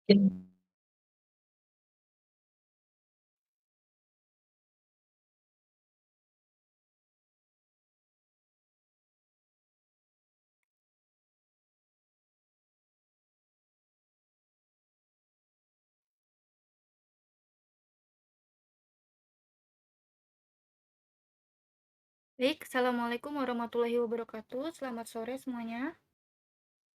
Baik, Assalamualaikum warahmatullahi wabarakatuh. Selamat sore semuanya.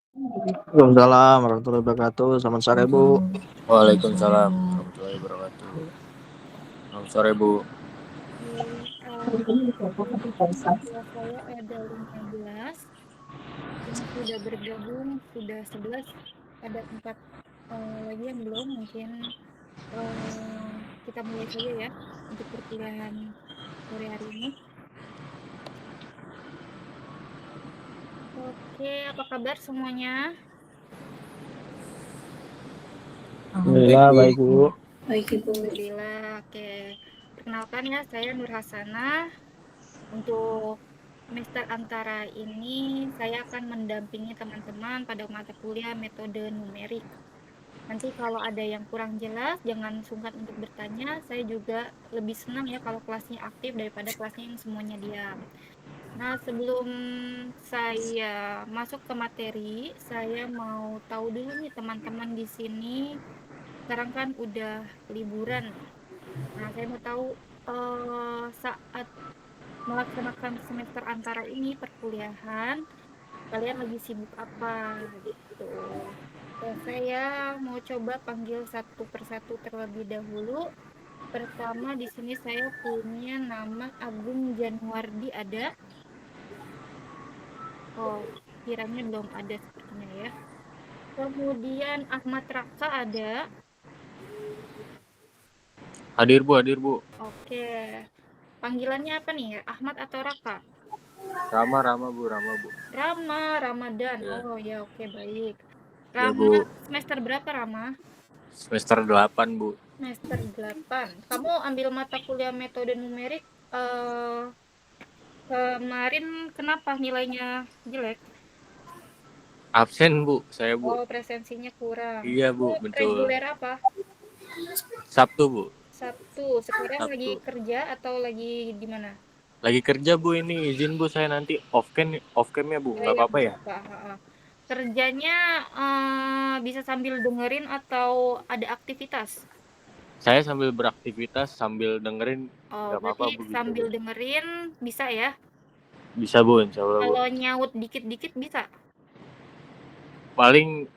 Waalaikumsalam warahmatullahi wabarakatuh. Selamat sore, Bu. Waalaikumsalam warahmatullahi wabarakatuh. Selamat sore, Bu. Kelas saya ada 15. Yang sudah bergabung sudah 11. Ada 4 lagi yang belum. Mungkin kita mulai saja ya untuk perkuliahan sore hari ini. Oke, apa kabar semuanya? Alhamdulillah baik, Bu. Baik, Ibu. Alhamdulillah. Oke. Perkenalkan ya, saya Nur Hasanah. Untuk semester antara ini, saya akan mendampingi teman-teman pada mata kuliah metode numerik. Nanti kalau ada yang kurang jelas, jangan sungkan untuk bertanya. Saya juga lebih senang ya kalau kelasnya aktif daripada kelasnya yang semuanya diam. Nah, sebelum saya masuk ke materi, saya mau tahu dulu nih teman-teman di sini. Sekarang kan udah liburan. Nah, saya mau tahu saat melaksanakan semester antara ini perkuliahan, kalian lagi sibuk apa gitu. Saya mau coba panggil satu persatu terlebih dahulu. Pertama di sini saya punya nama Agung Januardi, ada? Oh, kiranya belum ada sepertinya ya. Kemudian Ahmad Raka ada? Hadir, Bu, hadir, Bu. Oke. Panggilannya apa nih ya? Ahmad atau Raka? Rama, Bu, Rama, Bu. Rama, Ramadan. Ya, Oh ya, oke, baik. ya, Rama Bu. semester berapa, Rama? Semester 8, Bu. Semester 8. Kamu ambil mata kuliah metode numerik kemarin kenapa nilainya jelek? Absen, Bu, saya, Bu. Oh, presensinya kurang. Iya, Kamu Bu, betul. reguler apa? Sabtu, Bu. Sabtu. Sekarang lagi Sabtu. kerja atau lagi di mana? Lagi kerja, Bu, ini. Izin, Bu, saya nanti off-cam-nya, Bu. Nggak Ya, apa-apa ya? apa. Kerjanya bisa sambil dengerin atau ada aktivitas? Saya sambil beraktivitas, sambil dengerin. Oh, Nggak apa-apa, berarti Bu, bisa, sambil Bu. dengerin bisa ya? Bisa, Bu, insya Allah, Bu. Kalau nyaut dikit-dikit bisa? Paling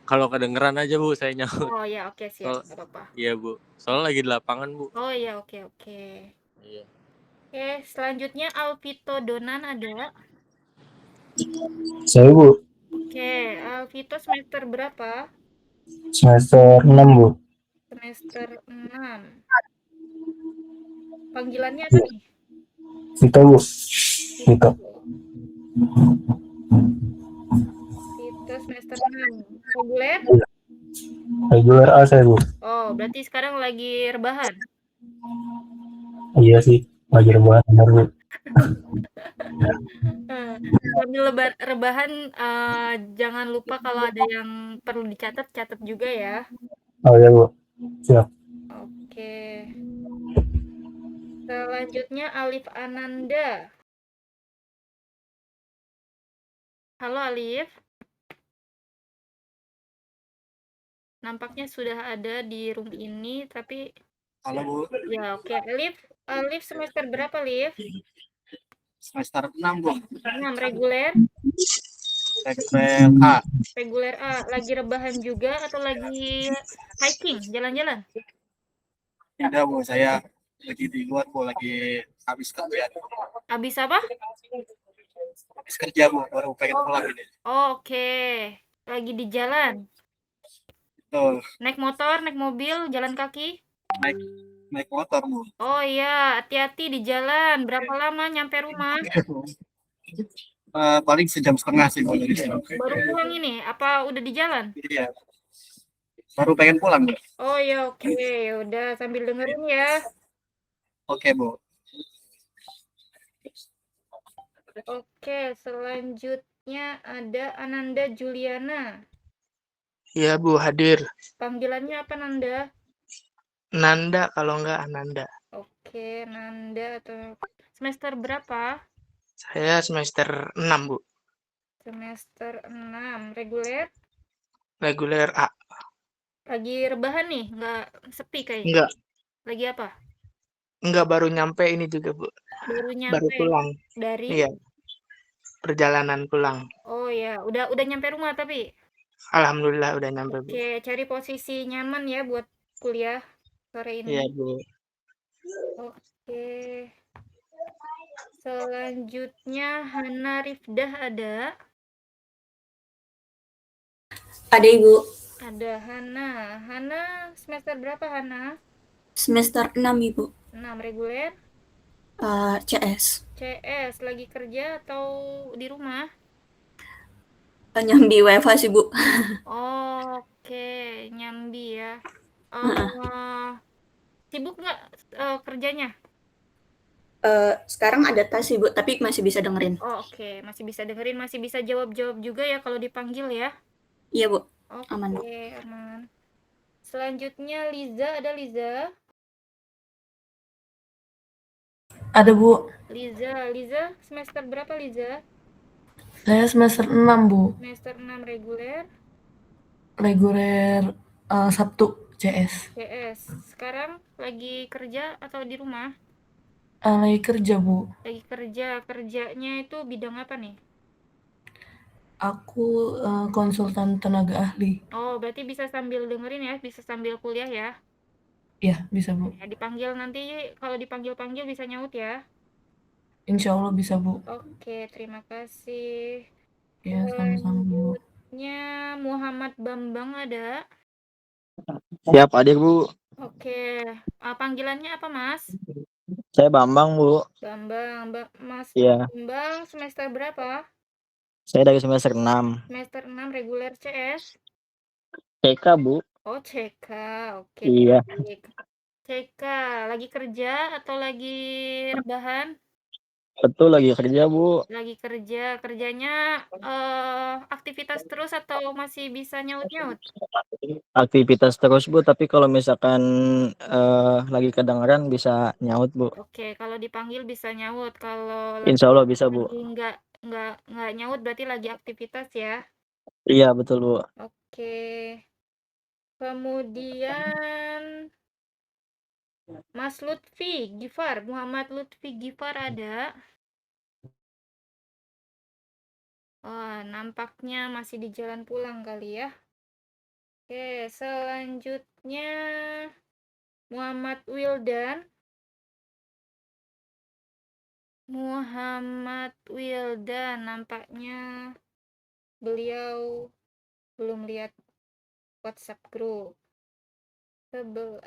kalau kedengeran aja, Bu, saya nyaut. Oh ya, oke, siap, Soal, nggak apa-apa. iya, Bu. Soalnya lagi di lapangan, Bu. Oh ya, oke, oke. Iya. Oke, selanjutnya Alvito Donan ada. Saya, Bu. Oke, Alvito semester berapa? Semester 6, Bu. Semester 6. Panggilannya apa nih? Vito, Bu. Vito. Vito semester 6. Reguler? Reguler A saya, Bu. Oh, berarti sekarang lagi rebahan. Iya sih, lagi rebahan benar, Bu. Sambil rebahan, jangan lupa kalau ada yang perlu dicatat, catat juga ya. Oh ya, Bu. Siap. Oke. Selanjutnya Alif Ananda. Halo Alif. Nampaknya sudah ada di room ini, tapi Halo, Bu. ya oke. Alif semester berapa, Alif? Semester 6, Bu. 6 reguler? Reguler A. Reguler A. Lagi rebahan juga atau lagi hiking, jalan-jalan? Tidak, Bu. Saya lagi di luar, Bu. Lagi habis kerja. Habis apa? Habis kerja, Bu. Baru pengen pulang ini. Oh, oke. Lagi di jalan. Betul. Naik motor, naik mobil, jalan kaki? Naik motor, Bu. Oh iya, hati-hati di jalan. Berapa lama nyampe rumah? Paling sejam setengah sih, Bu, dari sini. Baru pulang ini? Apa udah di jalan? Iya. Baru pengen pulang, Bu. Oh ya, oke. Udah sambil dengerin ya. Oke, Bu. Oke, selanjutnya ada Ananda Juliana. Iya Bu, hadir. Panggilannya apa, Nanda? Nanda kalau enggak Ananda. Oke, Nanda atau semester berapa? Saya semester 6 Bu. Semester 6. Reguler? Reguler A. Lagi rebahan nih? Nggak sepi kayaknya. Enggak, Lagi apa? baru nyampe ini juga Bu. Baru Baru nyampe pulang. dari? Iya, perjalanan pulang. Oh ya, udah nyampe rumah tapi. Alhamdulillah udah nyampe Bu. Oke, cari posisi nyaman ya buat kuliah sore ini. Iya Bu. Oke. Selanjutnya Hana Rifdah ada. Ada Ibu, Ada Hana. Hana semester berapa Hana? semester 6 Ibu, 6 reguler. CS. CS lagi kerja atau di rumah? Nyambi WFH sih Bu. Oke, nyambi ya. Sibuk nggak kerjanya? Sekarang ada tas sih Bu, tapi masih bisa dengerin. Oke, masih bisa dengerin, masih bisa jawab-jawab juga ya kalau dipanggil ya. Iya Bu, Oke, aman Bu. aman. Selanjutnya Liza, ada Liza? Ada Bu, Liza semester berapa Liza? saya semester 6 Bu, Semester 6 reguler, reguler Sabtu CS. CS. Sekarang lagi kerja atau di rumah? Lagi kerja Bu, Lagi kerja, kerjanya itu bidang apa nih? aku konsultan tenaga ahli. Oh, berarti bisa sambil dengerin ya, bisa sambil kuliah ya. Ya bisa Bu, Ya, dipanggil nanti, kalau dipanggil-panggil bisa nyaut ya. insya Allah bisa Bu. Oke, terima kasih. Ya sama-sama Bu. Selanjutnya Muhammad Bambang ada. Siap, hadir Bu. Oke, panggilannya apa Mas? Saya Bambang Bu. Bambang, Mas Iya, Bambang semester berapa? saya dari semester 6. Semester 6 reguler CS. TK Bu. Oh, CK. Oke, Iya, baik. CK, lagi kerja atau lagi rebahan? betul lagi kerja Bu. Lagi kerja. Kerjanya aktivitas terus atau masih bisa nyaut-nyaut? Aktivitas terus Bu, tapi kalau misalkan lagi kedengeran bisa nyaut Bu. Oke, kalau dipanggil bisa nyaut. Kalau Insya Allah bisa Bu. lagi nggak nyaut berarti lagi aktivitas ya. Iya betul Bu. Oke. Kemudian Mas Lutfi Gifar, Muhammad Lutfi Gifar ada. Wah, nampaknya masih di jalan pulang kali ya. Oke, selanjutnya Muhammad Wildan. Muhammad Wildan, nampaknya beliau belum lihat WhatsApp group. 11.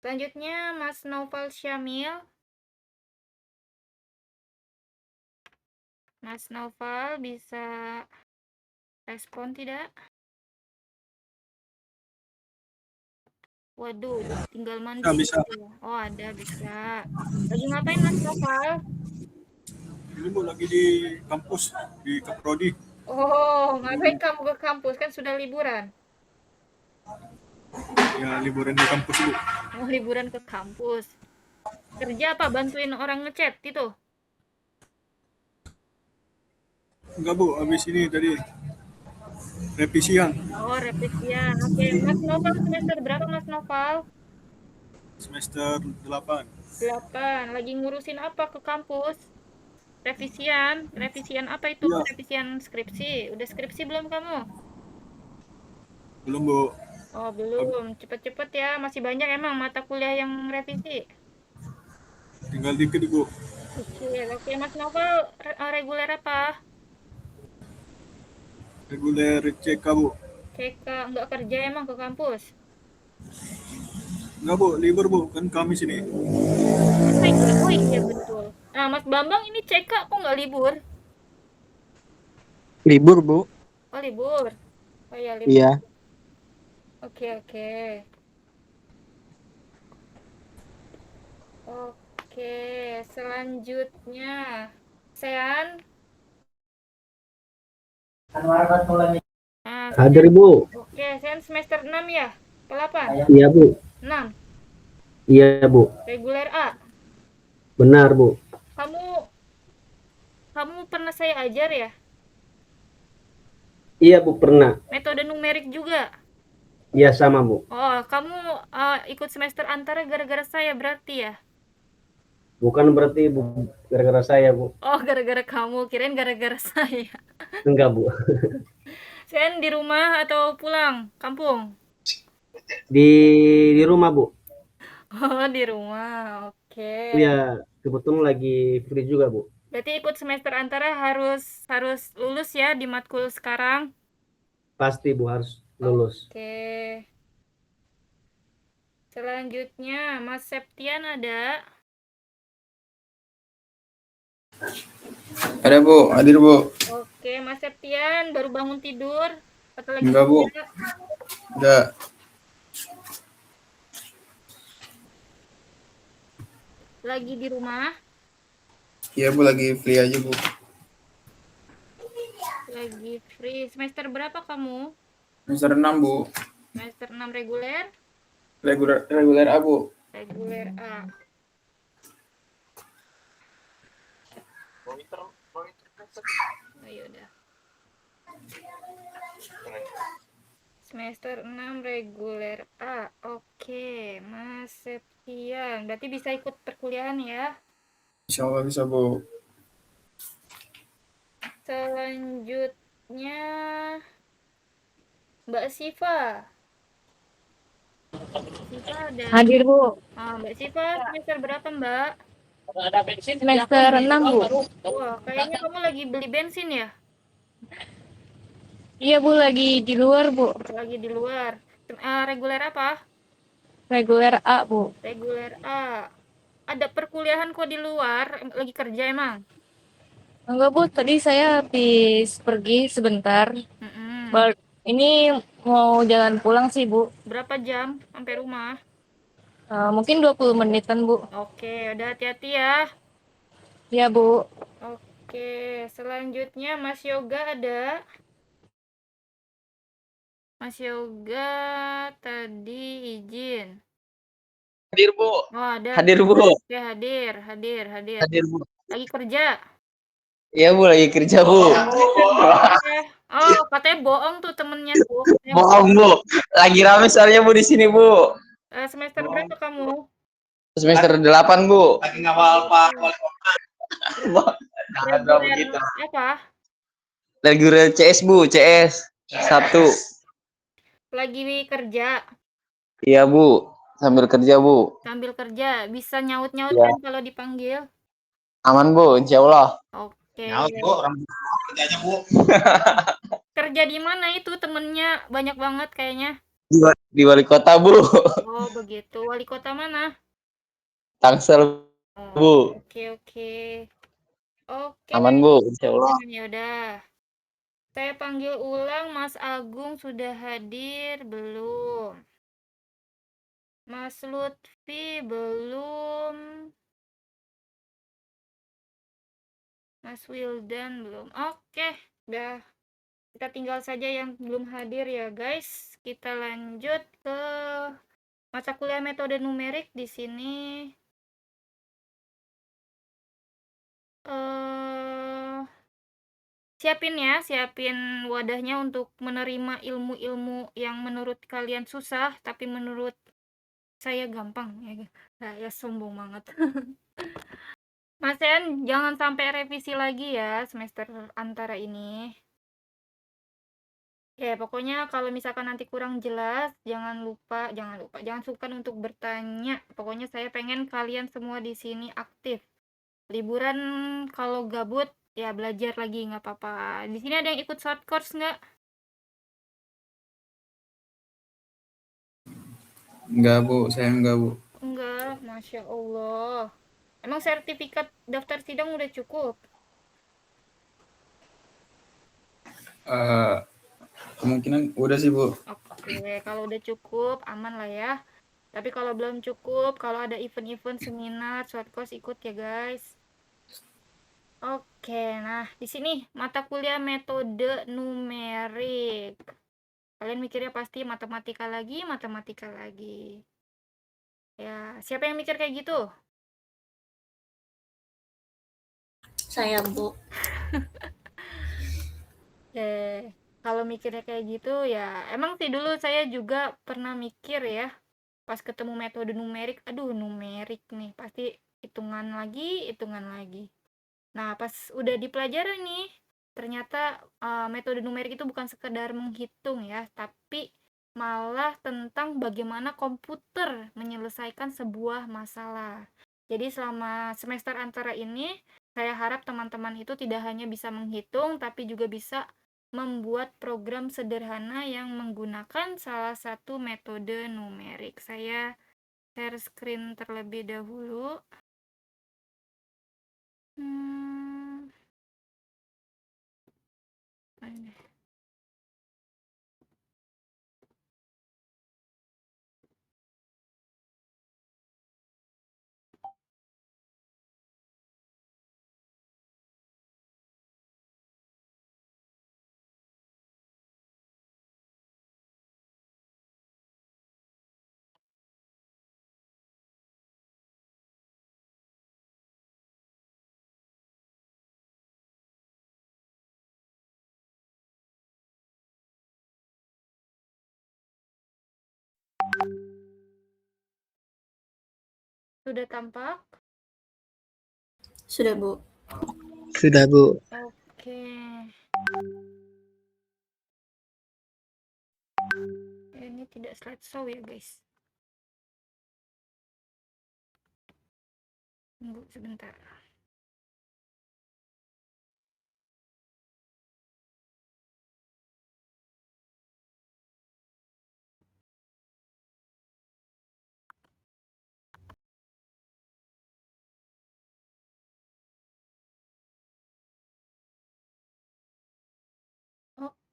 Selanjutnya Mas Noval Syamil. Mas Noval bisa respon tidak? Waduh, tinggal mandi. Ya, bisa. Oh, ada, bisa. Lagi ngapain Mas Noval? Ini Bu lagi di kampus di Kaprodi. Oh, ngapain kamu ke kampus? Kan sudah liburan. Ya liburan di kampus Bu. Mau liburan ke kampus. Kerja apa? Bantuin orang ngechat itu? Enggak Bu, habis ini tadi revisian Oh, revisian. Oke, Mas Noval semester berapa Mas Noval? semester 8. 8. Lagi ngurusin apa ke kampus? Revisian. Revisian apa itu? Iya. Revisian skripsi. Udah skripsi belum kamu? Belum Bu. Oh, belum. Cepet-cepet ya. Masih banyak emang mata kuliah yang revisi. Tinggal dikit Bu. Oke, Mas Novel reguler apa? Reguler CK Bu. CK, nggak kerja emang ke kampus? Enggak Bu, libur Bu, kan Kamis ini. Oh iya betul. Nah, Mas Bambang ini CK kok nggak libur? Libur Bu. Oh, libur. Oh iya, libur. Iya. Oke. Oke, selanjutnya Sean. Hadir Bu. Oke, saya semester 6 ya? Ke 8? Iya, Bu. 6. Iya, Bu. Reguler A. Benar, Bu. Kamu kamu pernah saya ajar ya? Iya, Bu, pernah. Metode numerik juga. Iya, sama, Bu. Oh, kamu ikut semester antara gara-gara saya berarti ya? Bukan berarti, Bu, gara-gara saya, Bu. Oh, gara-gara kamu. Kirain gara-gara saya. Enggak, Bu. Saya di rumah atau pulang kampung? Di rumah, Bu. Oh, di rumah. Oke. Iya, kebetulan lagi free juga, Bu. Berarti ikut semester antara harus harus lulus ya di matkul sekarang. Pasti, Bu, harus lulus. Oke. Selanjutnya, Mas Septian ada? Ada Bu, hadir Bu. Oke, Mas Septian baru bangun tidur atau lagi Enggak Bu, kerja? udah. Lagi di rumah? Iya Bu, lagi free aja Bu. Lagi free. Semester berapa kamu? Semester 6 Bu, Semester 6 reguler? reguler A Bu. Reguler A. Oh, yaudah. Semester 6 reguler A. Oke, Mas Septian. Berarti bisa ikut perkuliahan ya? Insya Allah bisa Bu. Selanjutnya Mbak Siva. Siva ada. Hadir, Bu. Mbak Siva semester berapa, Mbak? Semester 6, Bu. Wah, kayaknya kamu lagi beli bensin ya? Iya, Bu, lagi di luar, Bu. Lagi di luar. Reguler apa? Reguler A, Bu. Reguler A. Ada perkuliahan kok di luar? Lagi kerja emang? Enggak, Bu. Tadi saya habis pergi sebentar. Mm-mm. Ini mau jalan pulang sih, Bu. Berapa jam sampai rumah? Mungkin 20 menitan, Bu. Oke, udah hati-hati ya. Iya, Bu. Oke, selanjutnya Mas Yoga ada? Mas Yoga tadi izin. Hadir Bu. Oh, ada. Hadir Bu. Oke, hadir. Hadir Bu. Lagi kerja? Iya Bu, lagi kerja Bu. Oh, katanya bohong tuh temennya tuh. Bohong Bu. Lagi rame soalnya Bu di sini Bu. Semester berapa kamu? Semester 8 Bu. Lagi ngawal Pak Wali Reguler apa? Reguler CS Bu, CS 1. Lagi kerja? Iya Bu, sambil kerja Bu. Sambil kerja, bisa nyaut-nyaut Iya. kan kalau dipanggil? Aman Bu, insya Allah. Oke. Nyaut Bu, orang kerjanya Bu. Kerja di mana itu temennya? Banyak banget kayaknya. Di wali kota Bu. Oh, begitu. Wali kota mana? Tangsel Bu. Oke. Aman Bu, insya Allah. Ya udah. Saya panggil ulang, Mas Agung sudah hadir belum? Mas Lutfi belum. Mas Wildan belum. Oke, udah. Kita tinggal saja yang belum hadir ya, guys. Kita lanjut ke mata kuliah metode numerik di sini. Siapin wadahnya untuk menerima ilmu-ilmu yang menurut kalian susah, tapi menurut saya gampang. Ya sombong banget. Mas En, jangan sampai revisi lagi ya semester antara ini. Ya, pokoknya kalau misalkan nanti kurang jelas, jangan sukar untuk bertanya. Pokoknya saya pengen kalian semua di sini aktif. Liburan kalau gabut, ya belajar lagi nggak apa-apa. Di sini ada yang ikut short course nggak? Enggak Bu, saya enggak Bu. Enggak, Masya Allah. Emang sertifikat daftar sidang udah cukup? Kemungkinan udah sih Bu. Oke, kalau udah cukup, aman lah ya. Tapi kalau belum cukup, kalau ada event-event seminar, short course ikut ya guys. Oke, nah di sini mata kuliah metode numerik. Kalian mikirnya pasti matematika lagi, matematika lagi. Ya, siapa yang mikir kayak gitu? Saya, Bu. Kalau mikirnya kayak gitu ya, emang sih dulu saya juga pernah mikir ya, pas ketemu metode numerik, aduh numerik nih, pasti hitungan lagi, hitungan lagi. Nah, pas udah dipelajari nih, ternyata metode numerik itu bukan sekedar menghitung ya, tapi malah tentang bagaimana komputer menyelesaikan sebuah masalah. Jadi selama semester antara ini, saya harap teman-teman itu tidak hanya bisa menghitung, tapi juga bisa membuat program sederhana yang menggunakan salah satu metode numerik. Saya share screen terlebih dahulu. Ini. Sudah tampak? Sudah, Bu. Sudah, Bu. Oke. Ini tidak slideshow ya, guys. Tunggu sebentar.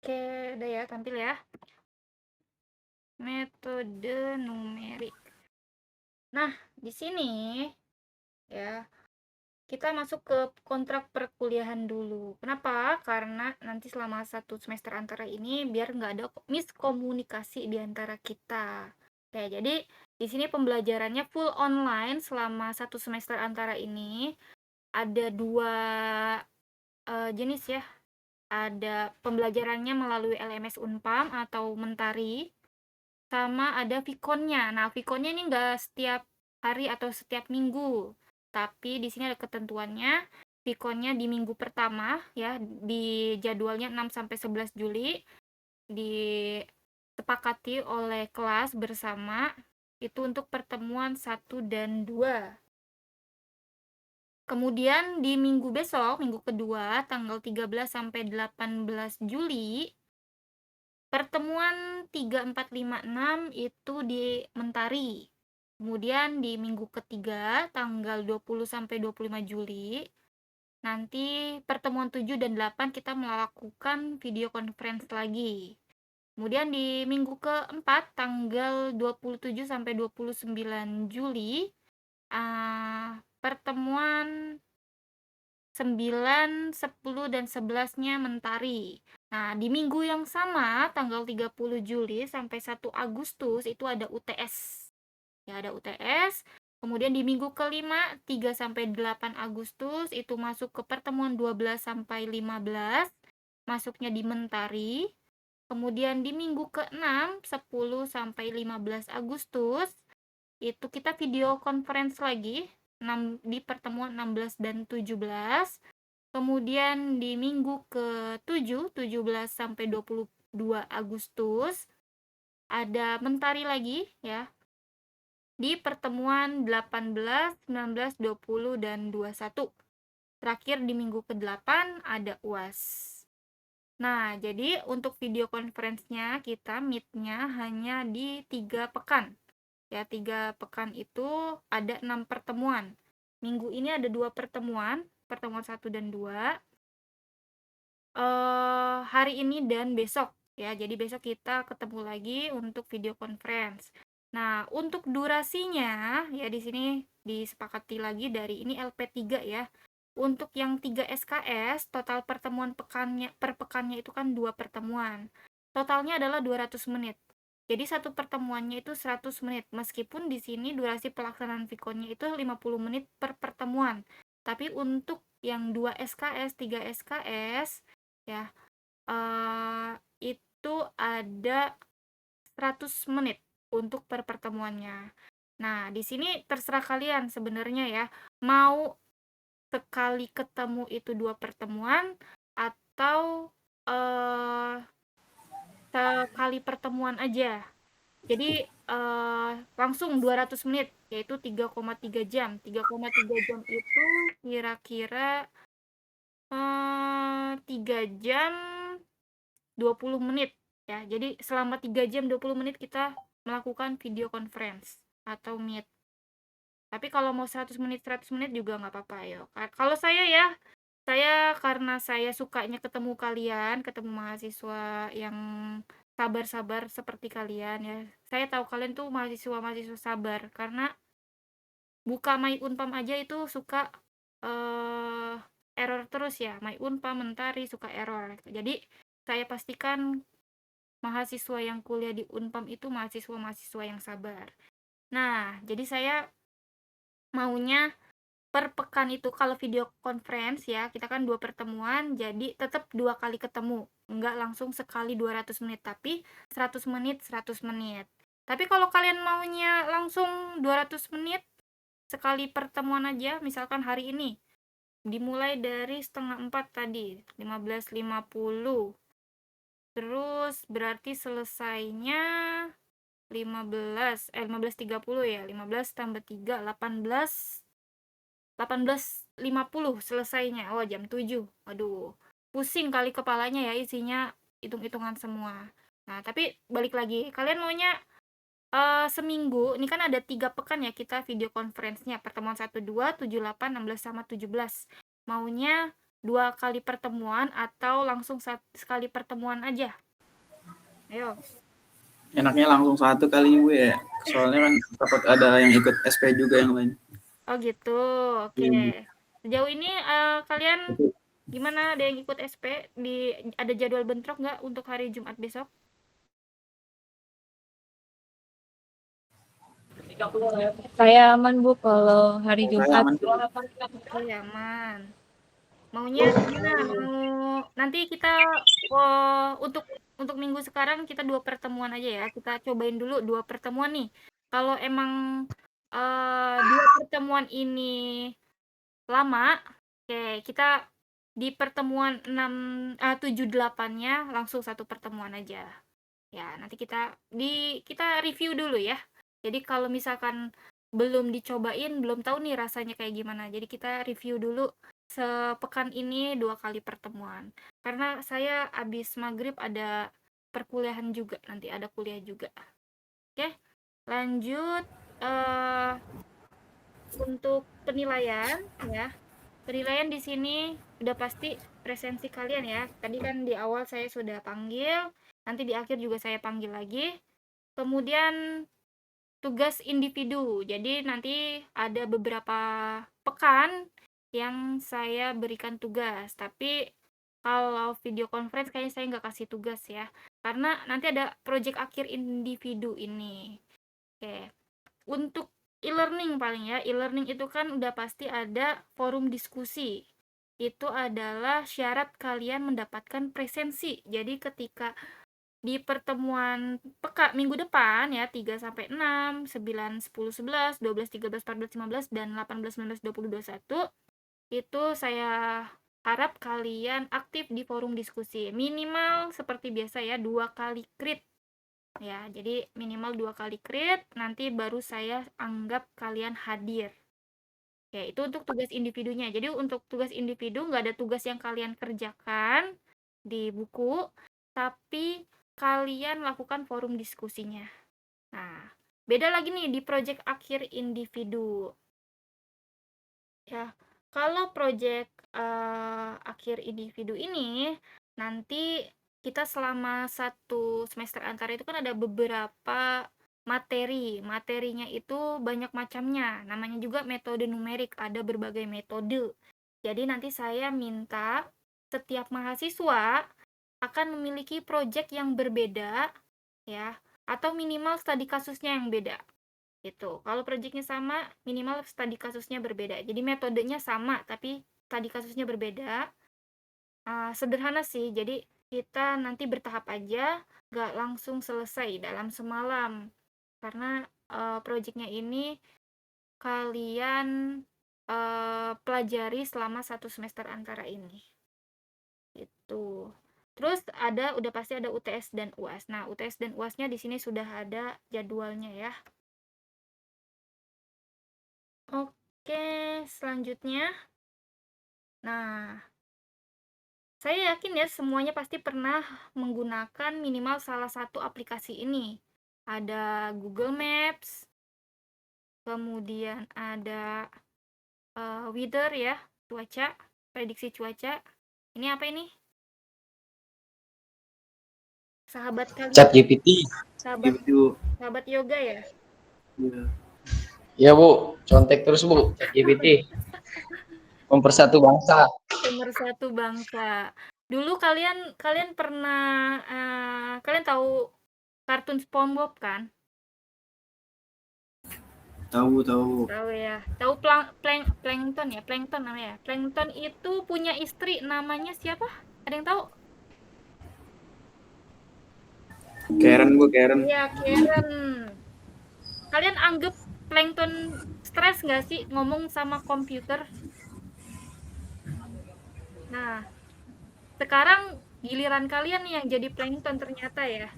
Oke, udah ya, tampil ya. Metode numerik. Nah, di sini ya, kita masuk ke kontrak perkuliahan dulu. Kenapa? Karena nanti selama 1 semester antara ini biar nggak ada miskomunikasi di antara kita. Oke, jadi di sini pembelajarannya full online selama 1 semester antara ini. Ada 2 jenis ya. Ada pembelajarannya melalui LMS Unpam atau Mentari, sama ada Vkonnya. Nah, Vkonnya ini nggak setiap hari atau setiap minggu, tapi di sini ada ketentuannya. Vkonnya di minggu pertama ya, di jadwalnya 6-11 Juli, disepakati oleh kelas bersama, itu untuk pertemuan 1 dan 2. Kemudian di minggu besok, minggu kedua, tanggal 13-18 Juli, pertemuan 3, 4, 5, 6 itu di Mentari. Kemudian di minggu ketiga, tanggal 20-25 Juli, nanti pertemuan 7 dan 8 kita melakukan video conference lagi. Kemudian di minggu keempat, tanggal 27-29 Juli, pertemuan 9, 10, dan 11-nya Mentari. Nah, di minggu yang sama, tanggal 30 Juli sampai 1 Agustus, itu ada UTS. Ya, ada UTS. Kemudian di minggu kelima, 3-8 Agustus, itu masuk ke pertemuan 12-15, masuknya di Mentari. Kemudian di minggu ke-6, 10-15 Agustus, itu kita video conference lagi, di pertemuan 16 dan 17. Kemudian di minggu ke-7, 17-22 Agustus, ada Mentari lagi ya, di pertemuan 18, 19, 20, dan 21. Terakhir di minggu ke-8 ada UAS. Nah, jadi untuk video conference-nya kita meet-nya hanya di 3 pekan. Ya, 3 pekan itu ada 6 pertemuan. Minggu ini ada 2 pertemuan 1 dan 2. Hari ini dan besok ya. Jadi besok kita ketemu lagi untuk video conference. Nah, untuk durasinya ya di sini disepakati lagi dari ini LP3 ya. Untuk yang 3 SKS, total pertemuan per pekannya itu kan 2 pertemuan. totalnya adalah 200 menit. Jadi satu pertemuannya itu 100 menit. Meskipun di sini durasi pelaksanaan Vkonnya itu 50 menit per pertemuan. Tapi untuk yang 2 SKS, 3 SKS ya itu ada 100 menit untuk per pertemuannya. Nah, di sini terserah kalian sebenarnya ya, mau sekali ketemu itu 2 pertemuan atau sekali pertemuan aja. Jadi langsung 200 menit, yaitu 3,3 jam. 3,3 jam itu kira-kira 3 jam 20 menit ya. Jadi selama 3 jam 20 menit kita melakukan video conference atau meet. Tapi kalau mau 100 menit juga nggak apa-apa ya. Kalau saya ya, saya karena saya sukanya ketemu kalian, ketemu mahasiswa yang sabar-sabar seperti kalian ya. Saya tahu kalian tuh mahasiswa-mahasiswa sabar karena buka My Unpam aja itu suka error terus ya. My Unpam, Mentari suka error. Jadi saya pastikan mahasiswa yang kuliah di Unpam itu mahasiswa-mahasiswa yang sabar. Nah, jadi saya maunya per pekan itu kalau video conference ya, kita kan 2 pertemuan, jadi tetap 2 kali ketemu. Enggak langsung sekali 200 menit, tapi 100 menit, 100 menit. Tapi kalau kalian maunya langsung 200 menit, sekali pertemuan aja, misalkan hari ini, dimulai dari 3:30 tadi, 15.50. Terus berarti selesainya 15.30 ya, 15 tambah 3, 18.50 selesainya. Oh, jam 7. Aduh, pusing kali kepalanya ya isinya hitung-hitungan semua. Nah, tapi balik lagi, kalian maunya seminggu, ini kan ada 3 pekan ya kita video conference-nya, pertemuan 1, 2, 7, 8, 16, sama 17. Maunya 2 kali pertemuan atau langsung sekali pertemuan aja? Ayo. Enaknya langsung satu kali Bu ya. Soalnya kan takut ada yang ikut SP juga yang lain. Oh gitu, oke. Sejauh ini kalian gimana, ada yang ikut SP? Ada jadwal bentrok nggak untuk hari Jumat besok? Saya aman Bu kalau hari Jumat. Oh ya, aman. Maunya gimana? Mau nanti kita untuk minggu sekarang kita 2 pertemuan aja ya. Kita cobain dulu 2 pertemuan nih. Kalau emang 2 pertemuan ini lama, oke, kita di pertemuan 7-8-nya langsung 1 pertemuan aja. Ya, nanti kita review dulu ya. Jadi kalau misalkan belum dicobain, belum tahu nih rasanya kayak gimana. Jadi kita review dulu sepekan ini 2 kali pertemuan. Karena saya habis maghrib ada perkuliahan juga, nanti ada kuliah juga. Oke, lanjut untuk penilaian ya. Penilaian di sini udah pasti presensi kalian ya. Tadi kan di awal saya sudah panggil, nanti di akhir juga saya panggil lagi. Kemudian tugas individu. Jadi nanti ada beberapa pekan yang saya berikan tugas. Tapi kalau video conference kayaknya saya nggak kasih tugas ya. Karena nanti ada project akhir individu ini. Oke. Untuk e-learning paling ya. E-learning itu kan udah pasti ada forum diskusi. Itu adalah syarat kalian mendapatkan presensi. Jadi ketika di pertemuan minggu depan ya 3 sampai 6, 9, 10, 11, 12, 13, 14, 15 dan 18, 19, 20, 21 itu saya harap kalian aktif di forum diskusi. Minimal seperti biasa ya 2 kali crit. Ya, jadi minimal 2 kali crit, nanti baru saya anggap kalian hadir. Oke, itu untuk tugas individunya. Jadi untuk tugas individu nggak ada tugas yang kalian kerjakan di buku, tapi kalian lakukan forum diskusinya. Nah, beda lagi nih di project akhir individu. Ya, kalau project akhir individu ini nanti kita selama 1 semester antara itu kan ada beberapa materi. Materinya itu banyak macamnya. Namanya juga metode numerik, ada berbagai metode. Jadi nanti saya minta setiap mahasiswa akan memiliki project yang berbeda ya, atau minimal studi kasusnya yang beda. Gitu. Kalau projectnya sama, minimal studi kasusnya berbeda. Jadi metodenya sama, tapi studi kasusnya berbeda. Sederhana sih, jadi kita nanti bertahap aja, gak langsung selesai dalam semalam. Karena projectnya ini kalian pelajari selama 1 semester antara ini. Gitu. Terus udah pasti ada UTS dan UAS. Nah, UTS dan UASnya di sini sudah ada jadwalnya ya. Oke, selanjutnya. Nah, saya yakin ya semuanya pasti pernah menggunakan minimal salah satu aplikasi ini. Ada Google Maps, kemudian ada weather ya, cuaca, prediksi cuaca. Ini apa ini? Sahabat kalian. ChatGPT. Sahabat yoga ya? Iya Bu, contek terus Bu, ChatGPT. Mempersatu bangsa. Pemersatu bangsa. Dulu kalian pernah kalian tahu kartun SpongeBob kan? Tahu. Tahu ya. Tahu Plankton ya? Plankton namanya. Plankton itu punya istri namanya siapa? Ada yang tahu? Karen Bu, Karen. Iya, Karen. Kalian anggap Plankton stres nggak sih ngomong sama komputer? Nah, sekarang giliran kalian nih yang jadi Plankton ternyata ya.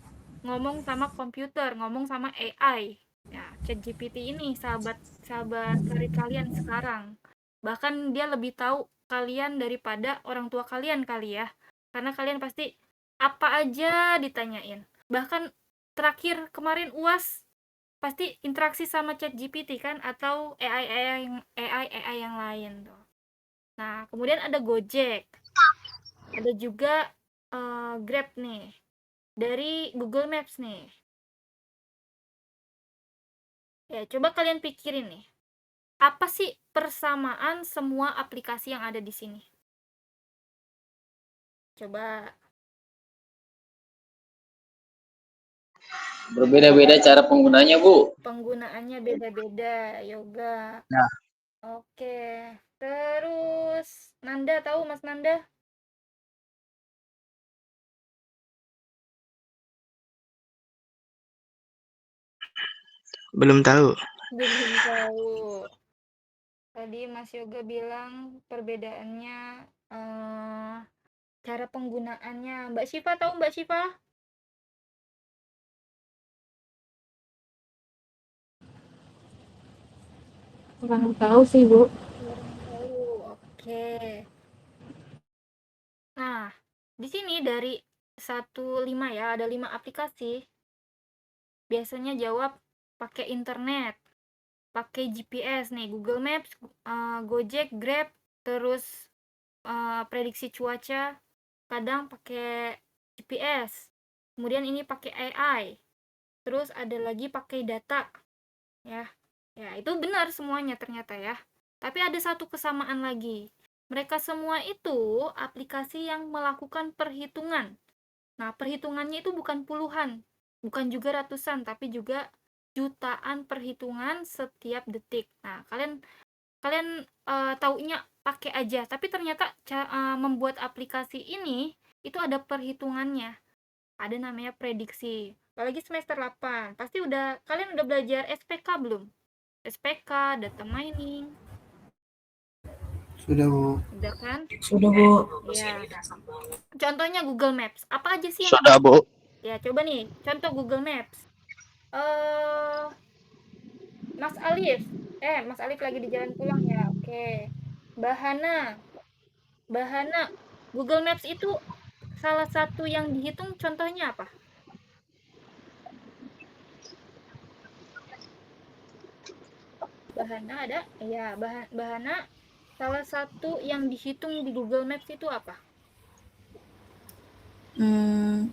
Ngomong sama komputer, ngomong sama AI. Ya, ChatGPT ini sahabat karib kalian sekarang. Bahkan dia lebih tahu kalian daripada orang tua kalian kali ya. Karena kalian pasti apa aja ditanyain. Bahkan terakhir kemarin UAS pasti interaksi sama ChatGPT kan, atau AI yang lain tuh. Nah, kemudian ada Gojek. Ada juga Grab nih. Dari Google Maps nih. Ya, coba kalian pikirin nih. Apa sih persamaan semua aplikasi yang ada di sini? Coba. Berbeda-beda cara penggunanya Bu. Penggunaannya beda-beda, yoga. Nah. Oke. Terus, Nanda tahu Mas Nanda? Belum tahu. Belum tahu. Tadi Mas Yoga bilang perbedaannya cara penggunaannya. Mbak Syifa tahu Mbak Syifa? Kurang tahu sih, Bu. Kurang tahu. Oke. Nah, di sini dari 1-5 ya, ada 5 aplikasi. Biasanya jawab pakai internet, pakai GPS nih, Google Maps, Gojek, Grab, terus prediksi cuaca, kadang pakai GPS. Kemudian ini pakai AI. Terus ada lagi pakai data. Ya. Ya, itu benar semuanya ternyata ya. Tapi ada satu kesamaan lagi. Mereka semua itu aplikasi yang melakukan perhitungan. Nah, perhitungannya itu bukan puluhan, bukan juga ratusan, tapi juga jutaan perhitungan setiap detik. Nah, kalian taunya pakai aja, tapi ternyata membuat aplikasi ini itu ada perhitungannya. Ada namanya prediksi. Apalagi semester 8. Pasti kalian udah belajar SPK belum? SPK, data mining. Sudah Bu. Udah kan? Sudah Bu. Ya. Contohnya Google Maps. Apa aja sih yang Sudah Bu. Ya, coba nih, contoh Google Maps. Mas Alif lagi di jalan pulang ya. Oke. Bahana. Google Maps itu salah satu yang dihitung contohnya apa? Bahana ada? Iya, Bahana salah satu yang dihitung di Google Maps itu apa?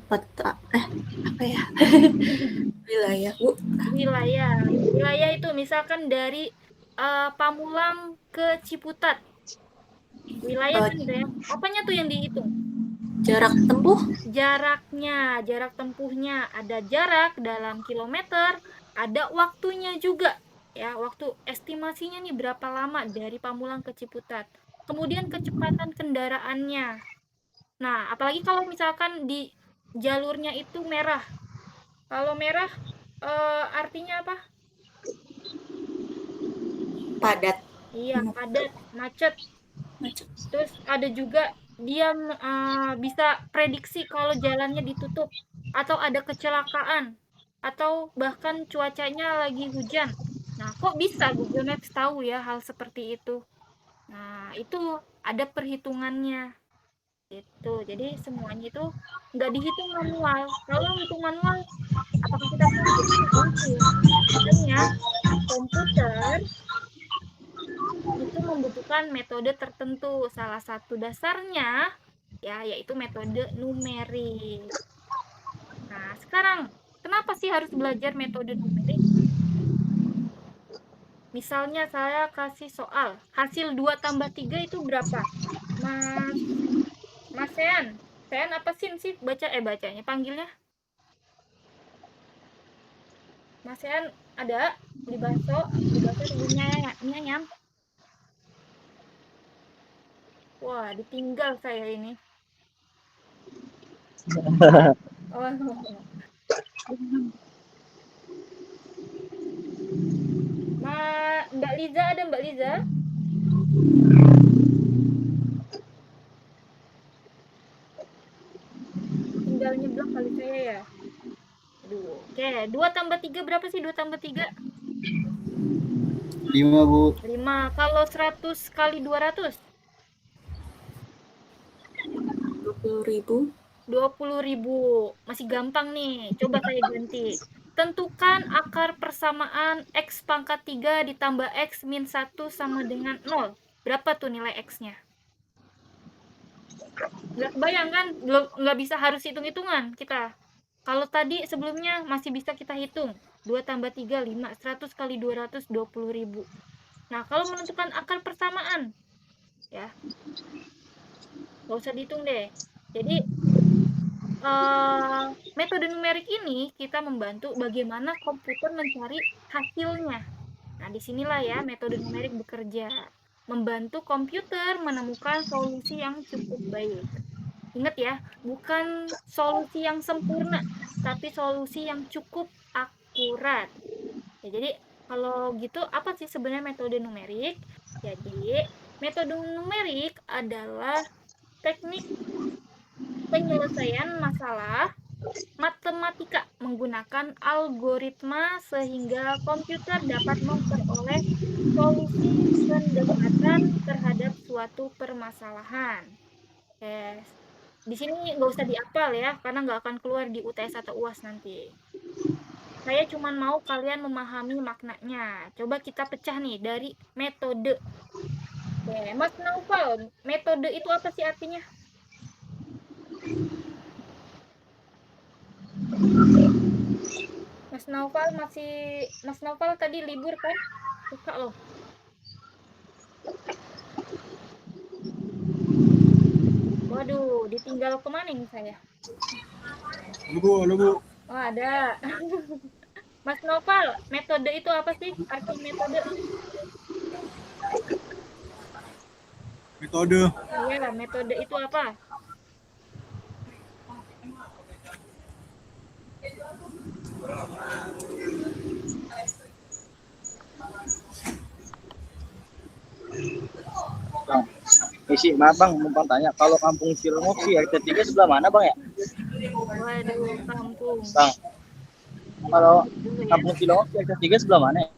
Peta apa ya? Wilayah, Bu. Wilayah itu misalkan dari Pamulang ke Ciputat. Wilayah kan ya. Apanya tuh yang dihitung? Jarak tempuh? Jaraknya, jarak tempuhnya. Ada jarak dalam kilometer, ada waktunya juga. Ya, waktu estimasinya nih berapa lama dari Pamulang ke Ciputat. Kemudian kecepatan kendaraannya. Nah, apalagi kalau misalkan di jalurnya itu merah. Kalau merah artinya apa? Padat. Iya, padat, macet. Terus ada juga dia bisa prediksi kalau jalannya ditutup atau ada kecelakaan atau bahkan cuacanya lagi hujan. Nah, kok bisa Google Maps tahu ya hal seperti itu? Nah, itu ada perhitungannya. Itu. Jadi semuanya itu nggak dihitung manual. Kalau hitung manual, apakah kita sanggup? Mungkin. Makanya komputer itu membutuhkan metode tertentu. Salah satu dasarnya ya yaitu metode numerik. Nah, sekarang kenapa sih harus belajar metode numerik? Misalnya saya kasih soal, hasil 2 tambah 3 itu berapa? Mas Sean. Sean apa sih bacanya panggilnya? Mas Sean ada di bakso sebelumnya nyam. Wah, ditinggal saya ini. Oh. Mbak Liza ada Mbak Liza? Tinggal nyeblok kali saya ya. Aduh, oke. 2 tambah 3 berapa sih 2 tambah 3? 5, Bu. 5. Kalau 100 kali 200? 20.000. 20.000. Masih gampang nih. Coba saya ganti. Tentukan akar persamaan X pangkat 3 ditambah X min 1 sama dengan 0. Berapa tuh nilai X-nya? Nggak kebayang kan? Nggak bisa harus hitung-hitungan kita. Kalau tadi sebelumnya masih bisa kita hitung. 2 tambah 3, 5. 100 kali 200, 20.000. Nah, kalau menentukan akar persamaan, ya, nggak usah dihitung deh. Jadi, metode numerik ini kita membantu bagaimana komputer mencari hasilnya. Nah, disinilah ya metode numerik bekerja. Membantu komputer menemukan solusi yang cukup baik. Ingat ya, bukan solusi yang sempurna, tapi solusi yang cukup akurat. Ya, jadi kalau gitu apa sih sebenarnya metode numerik? Jadi metode numerik adalah teknik penyelesaian masalah matematika menggunakan algoritma sehingga komputer dapat memperoleh solusi pendekatan terhadap suatu permasalahan. Di sini nggak usah dihafal ya, karena nggak akan keluar di UTS atau UAS nanti. Saya cuma mau kalian memahami maknanya. Coba kita pecah nih dari metode. Oke, Mas Naufal, metode itu apa sih artinya? Mas Naufal tadi libur kan? Suka loh. Waduh, ditinggal kemana nih saya? Halo Bu. Oh, ada. Mas Naufal, metode itu apa sih? Arti metode? Metode. Iya, metode itu apa? Bang, maaf Bang, numpang tanya, kalau kampung Cilengok sih RT 3 sebelah mana Bang ya? Waduh, kampung. Bang, kalau kampung Cilengok sih RT 3 sebelah mana ya?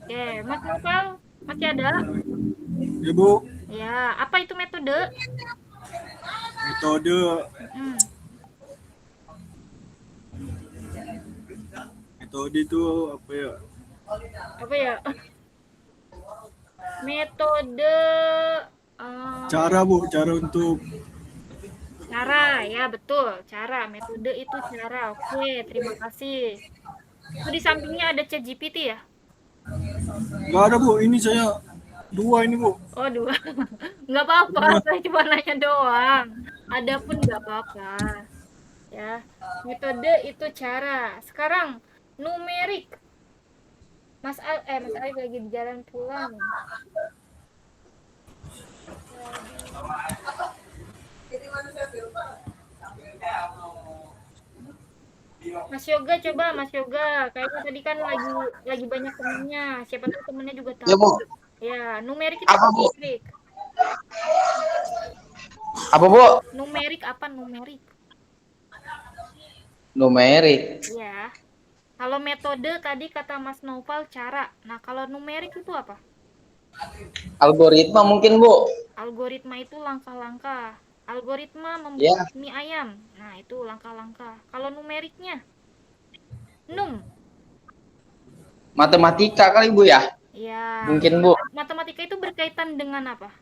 Oke, Mas Naufal masih ada? Ya Bu. Ya, apa itu metode? Metode. Metode itu apa ya? Apa ya? Metode cara Bu, cara untuk cara, ya betul, cara. Metode itu cara. Oke, terima kasih. Itu di sampingnya ada ChatGPT ya? nggak ada Bu, ini saya 2 ini, Bu. Oh, 2. Nggak apa-apa, saya cuma nanya doang. Adapun nggak apa-apa. Ya, metode itu cara. Sekarang numerik. Mas Alif lagi di jalan pulang. Mas Yoga, coba Mas Yoga. Kayaknya tadi kan lagi banyak temennya. Siapa tahu temennya juga tahu. Ya, Bu. Ya, numerik itu Apa, Bu? numerik. Apa, Bu? Numerik apa numerik? Numerik. Ya. Kalau metode tadi kata Mas Noval cara. Nah, kalau numerik itu apa? Algoritma mungkin, Bu. Algoritma itu langkah-langkah. Algoritma membuat Ya. mie ayam. Nah, itu langkah-langkah. Kalau numeriknya? Num. Matematika kali, Bu ya? Ya. Mungkin, Bu. Matematika itu berkaitan dengan apa?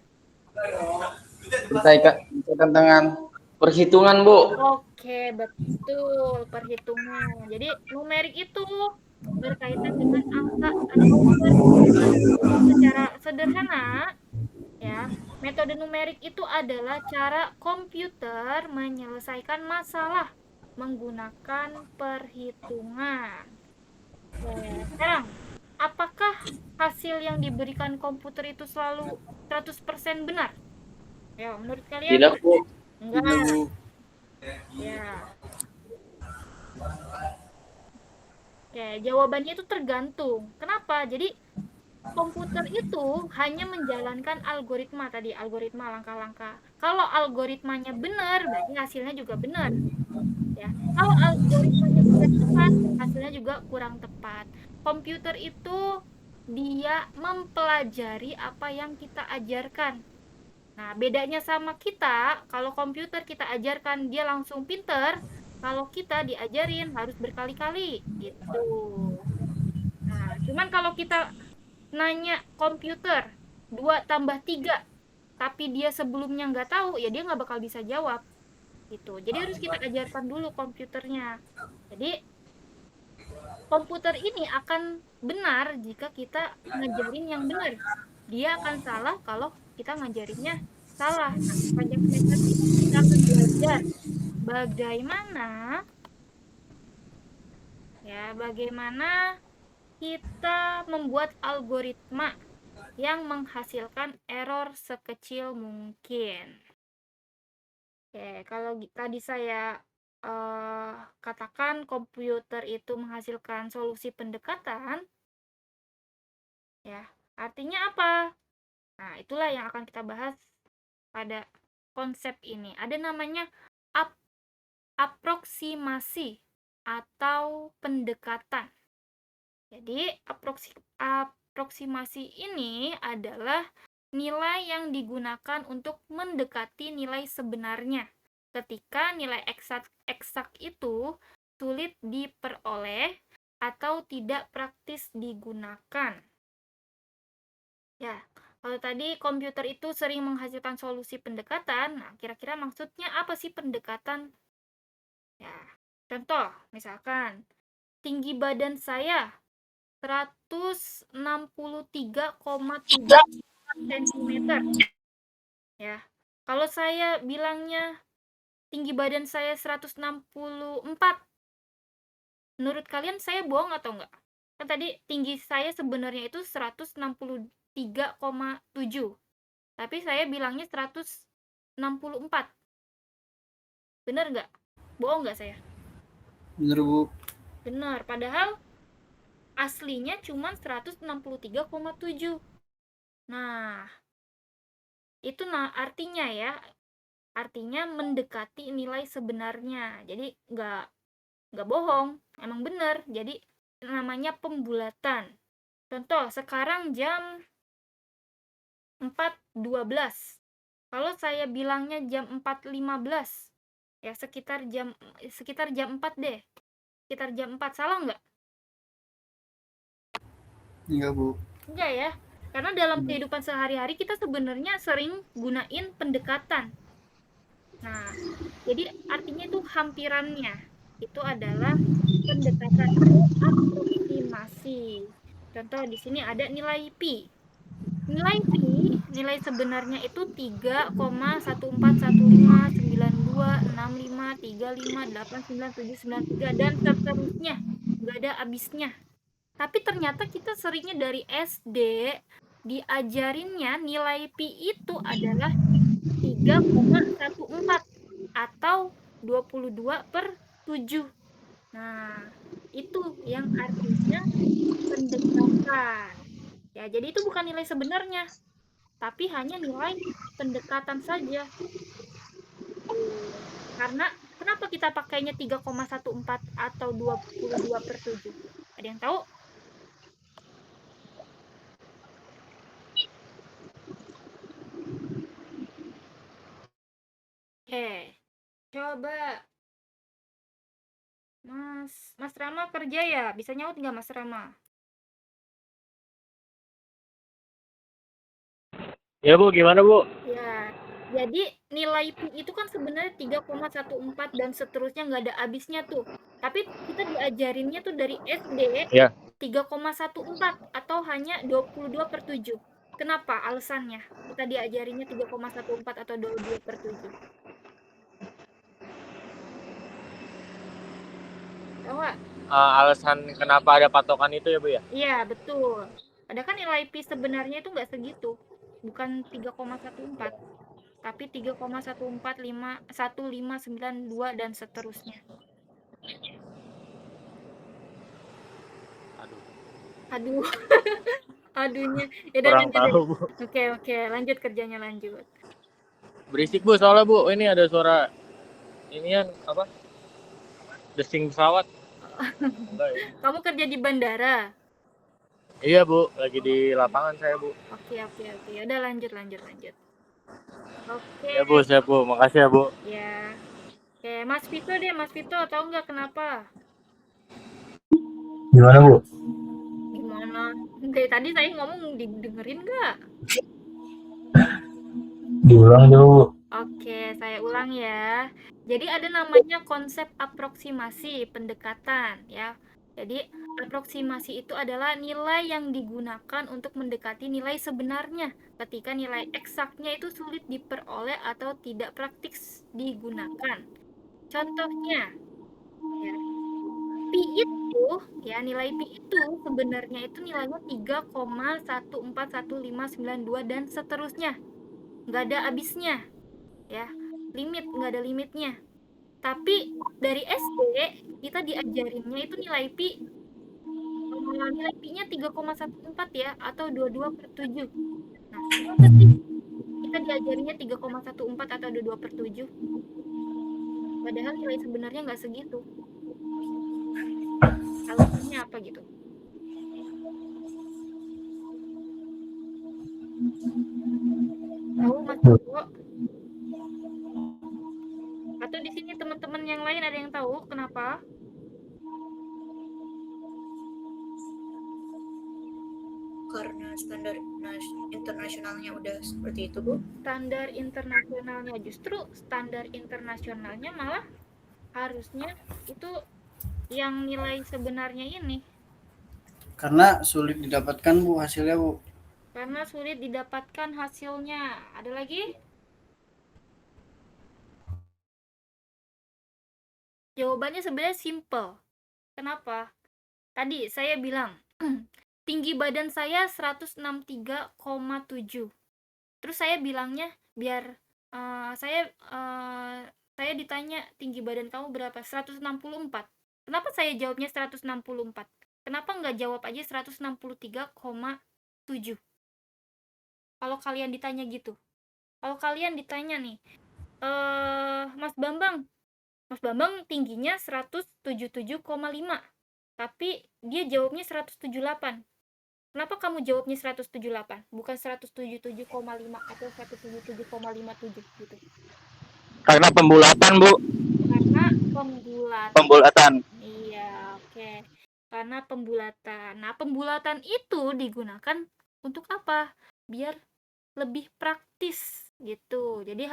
Berkaitan dengan perhitungan, Bu. Oke, betul. Perhitungan. Jadi, numerik itu berkaitan dengan angka atau nomor. Secara sederhana, ya, metode numerik itu adalah cara komputer menyelesaikan masalah menggunakan perhitungan. Sekarang, apakah hasil yang diberikan komputer itu selalu 100% benar? Ya, menurut kalian? Tidak, Bu. Enggak. Tidak, Bu. Ya. Oke, jawabannya itu tergantung. Kenapa? Jadi komputer itu hanya menjalankan algoritma tadi, algoritma langkah-langkah. Kalau algoritmanya benar, berarti hasilnya juga benar. Ya. Kalau algoritmanya tidak tepat, hasilnya juga kurang tepat. Komputer itu dia mempelajari apa yang kita ajarkan. Nah, bedanya sama kita, kalau komputer kita ajarkan dia langsung pinter, kalau kita diajarin harus berkali-kali gitu. Nah, cuman kalau kita nanya komputer 2 tambah 3, tapi dia sebelumnya nggak tahu, ya dia nggak bakal bisa jawab gitu. Jadi harus kita ajarkan dulu komputernya. Jadi komputer ini akan benar jika kita ngajarin yang benar. Dia akan salah kalau kita ngajarinnya salah. Nah, sepanjang semester ini kita akan belajar bagaimana kita membuat algoritma yang menghasilkan error sekecil mungkin. Oke, kalau tadi saya katakan komputer itu menghasilkan solusi pendekatan, ya, artinya apa? Nah, itulah yang akan kita bahas pada konsep ini. Ada namanya aproksimasi atau pendekatan. Jadi, aproksimasi ini adalah nilai yang digunakan untuk mendekati nilai sebenarnya. Ketika nilai eksak itu sulit diperoleh atau tidak praktis digunakan. Ya, kalau tadi komputer itu sering menghasilkan solusi pendekatan, nah kira-kira maksudnya apa sih pendekatan? Ya, contoh, misalkan tinggi badan saya 163,7 cm. Ya, kalau saya bilangnya tinggi badan saya 164, menurut kalian saya bohong atau enggak? Kan tadi tinggi saya sebenarnya itu 163,7, tapi saya bilangnya 164. Bener nggak? Bohong nggak saya? Bener, Bu. Bener, padahal aslinya cuma 163,7. Nah, itu artinya ya, artinya mendekati nilai sebenarnya. Jadi nggak bohong, emang bener. Jadi namanya pembulatan. Contoh, sekarang jam 4.12. Kalau saya bilangnya jam 4.15, ya sekitar jam 4 deh. Sekitar jam 4, salah nggak? Enggak, Bu. Enggak ya. Karena dalam kehidupan sehari-hari kita sebenarnya sering gunain pendekatan. Nah, jadi artinya itu hampirannya. Itu adalah pendekatan atau aproksimasi. Contoh di sini ada nilai pi. Nilai sebenarnya itu 3,14159256535358973 dan seterusnya. Nggak ada habisnya. Tapi ternyata kita seringnya dari SD diajarinnya nilai pi itu adalah 3,14 atau 22/7. Nah, itu yang artinya pendekatan. Ya, jadi itu bukan nilai sebenarnya, tapi hanya nilai pendekatan saja. Karena kenapa kita pakainya 3,14 atau 22/7? Ada yang tahu? Coba. Mas Rama kerja ya? Bisa nyaut nggak Mas Rama? Ya Bu, gimana Bu? Ya, jadi nilai pi itu kan sebenarnya 3,14 dan seterusnya nggak ada habisnya tuh. Tapi kita diajarinnya tuh dari SD Ya. 3,14 atau hanya 22/7. Kenapa alasannya? Kita diajarinnya 3,14 atau 22/7. Tahu nggak? Alasan kenapa ada patokan itu ya Bu ya? Iya, betul. Padahal kan nilai pi sebenarnya itu nggak segitu. Bukan 3,14. Tapi 3,1451592 dan seterusnya. Aduh. Aduhnya. Yaudah, Kurang lanjut deh. tahu Bu. Oke, lanjut kerjanya lanjut. Berisik Bu, soalnya Bu, ini ada suara inian apa? Desing pesawat. Enggak ya? Kamu kerja di bandara? Iya Bu, lagi di lapangan saya Bu. Oke. Udah lanjut. Oke. Ya Bu, siap Bu, makasih ya Bu. Ya. Oke, Mas Vito deh, Mas Vito, tahu nggak kenapa? Gimana Bu? Gimana? Dari tadi saya ngomong didengerin nggak? Diulang coba Bu. Oke, saya ulang ya. Jadi ada namanya konsep aproksimasi pendekatan ya. Jadi aproksimasi itu adalah nilai yang digunakan untuk mendekati nilai sebenarnya ketika nilai eksaknya itu sulit diperoleh atau tidak praktis digunakan. Contohnya ya, pi itu ya, nilai pi itu sebenarnya itu nilainya 3,1415592 dan seterusnya. Nggak ada habisnya ya, nggak ada limitnya. Tapi dari SD kita diajarinnya itu nilai pi-nya 3,14 ya atau 22/7. Nah, kenapa sih kita diajarinnya 3,14 atau 22/7? Padahal nilai sebenarnya nggak segitu. Alasannya apa gitu? Tahu Mas Bowo? Atau di sini teman-teman yang lain ada yang tahu kenapa? Karena standar internasionalnya udah seperti itu, Bu. Standar internasionalnya, justru standar internasionalnya malah harusnya itu yang nilai sebenarnya ini. Karena sulit didapatkan Bu hasilnya Bu. Karena sulit didapatkan hasilnya. Ada lagi? Jawabannya sebenarnya simple. Kenapa? Tadi saya bilang tinggi badan saya 163,7. Terus saya bilangnya biar saya ditanya tinggi badan kamu berapa? 164. Kenapa saya jawabnya 164? Kenapa nggak jawab aja 163,7? Kalau kalian ditanya gitu. Kalau kalian ditanya nih, Mas Bambang tingginya 177,5. Tapi dia jawabnya 178. Kenapa kamu jawabnya 178? Bukan 177,5 atau 177,57 gitu. Karena pembulatan, Bu. Karena Pembulatan. Iya, oke. Karena pembulatan. Nah, pembulatan itu digunakan untuk apa? Biar lebih praktis gitu. Jadi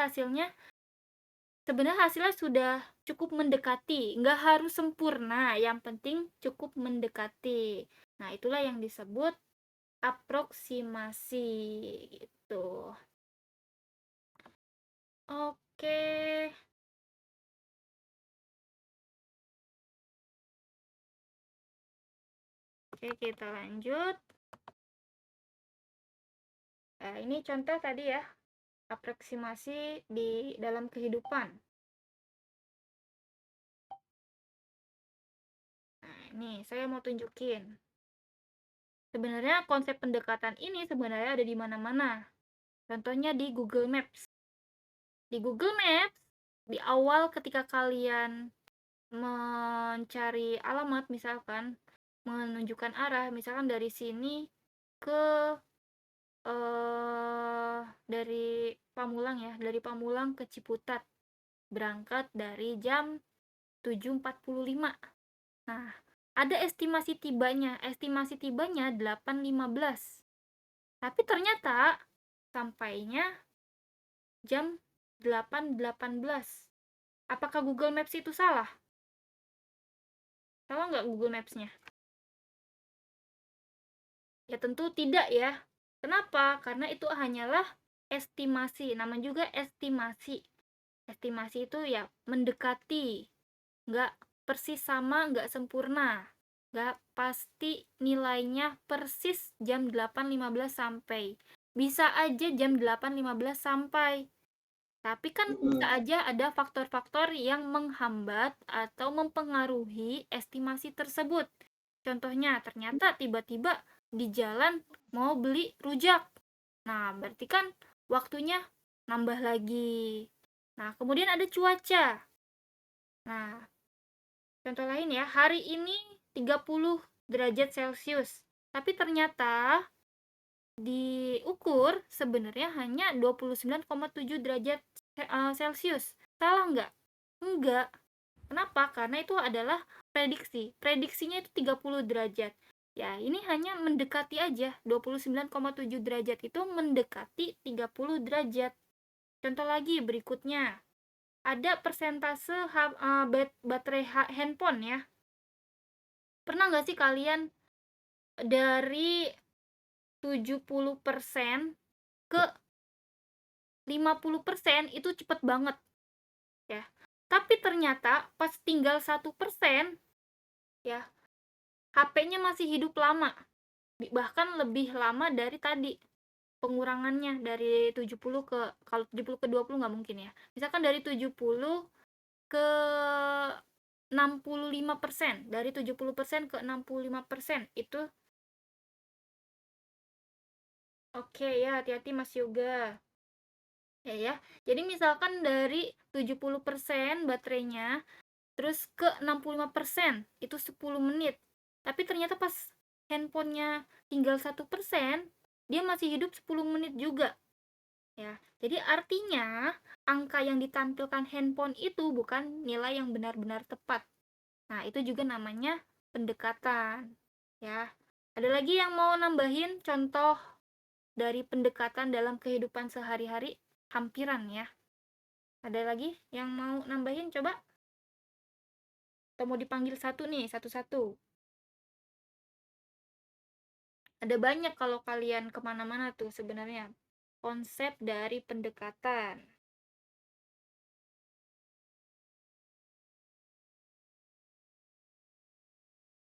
sebenarnya hasilnya sudah cukup mendekati, nggak harus sempurna, yang penting cukup mendekati. Nah, itulah yang disebut aproksimasi gitu. Oke. Oke, kita lanjut. Nah, ini contoh tadi ya, aproksimasi di dalam kehidupan. Nah, ini saya mau tunjukin. Sebenarnya konsep pendekatan ini sebenarnya ada di mana-mana. Contohnya di Google Maps. Di Google Maps, di awal ketika kalian mencari alamat, misalkan menunjukkan arah, misalkan dari sini ke dari Pamulang ya, dari Pamulang ke Ciputat, berangkat dari jam 7.45. Nah, ada estimasi tibanya 8.15. Tapi ternyata sampainya jam 8.18. Apakah Google Maps itu salah? Salah nggak Google Maps-nya? Ya tentu tidak ya. Kenapa? Karena itu hanyalah estimasi. Nama juga estimasi. Estimasi itu ya mendekati. Nggak persis sama, nggak sempurna. Nggak pasti nilainya persis jam 8.15 sampai. Bisa aja jam 8.15 sampai. Tapi kan bisa aja ada faktor-faktor yang menghambat atau mempengaruhi estimasi tersebut. Contohnya, ternyata tiba-tiba di jalan mau beli rujak. Nah, berarti kan waktunya nambah lagi. Nah, kemudian ada cuaca. Nah, contoh lain ya, hari ini 30 derajat Celcius. Tapi ternyata diukur sebenarnya hanya 29,7 derajat Celcius. Salah nggak? Enggak. Kenapa? Karena itu adalah prediksi. Prediksinya itu 30 derajat. Ya, ini hanya mendekati aja. 29,7 derajat itu mendekati 30 derajat. Contoh lagi berikutnya. Ada persentase baterai handphone ya. Pernah nggak sih kalian dari 70% ke 50% itu cepet banget ya. Tapi ternyata pas tinggal 1% ya, HP-nya masih hidup lama. Bahkan lebih lama dari tadi. Pengurangannya dari 70 ke, kalau 70 ke 20 nggak mungkin ya. Misalkan dari 70 ke 65%. Dari 70% ke 65% itu. Oke ya, hati-hati Mas Yoga. Ya. Jadi misalkan dari 70% baterainya terus ke 65%, itu 10 menit. Tapi ternyata pas handphonenya tinggal 1%, dia masih hidup 10 menit juga. Ya. Jadi artinya angka yang ditampilkan handphone itu bukan nilai yang benar-benar tepat. Nah, itu juga namanya pendekatan. Ya. Ada lagi yang mau nambahin contoh dari pendekatan dalam kehidupan sehari-hari? Hampiran ya. Ada lagi yang mau nambahin? Coba. Atau mau dipanggil satu nih, satu-satu. Ada banyak kalau kalian kemana-mana tuh sebenarnya. Konsep dari pendekatan.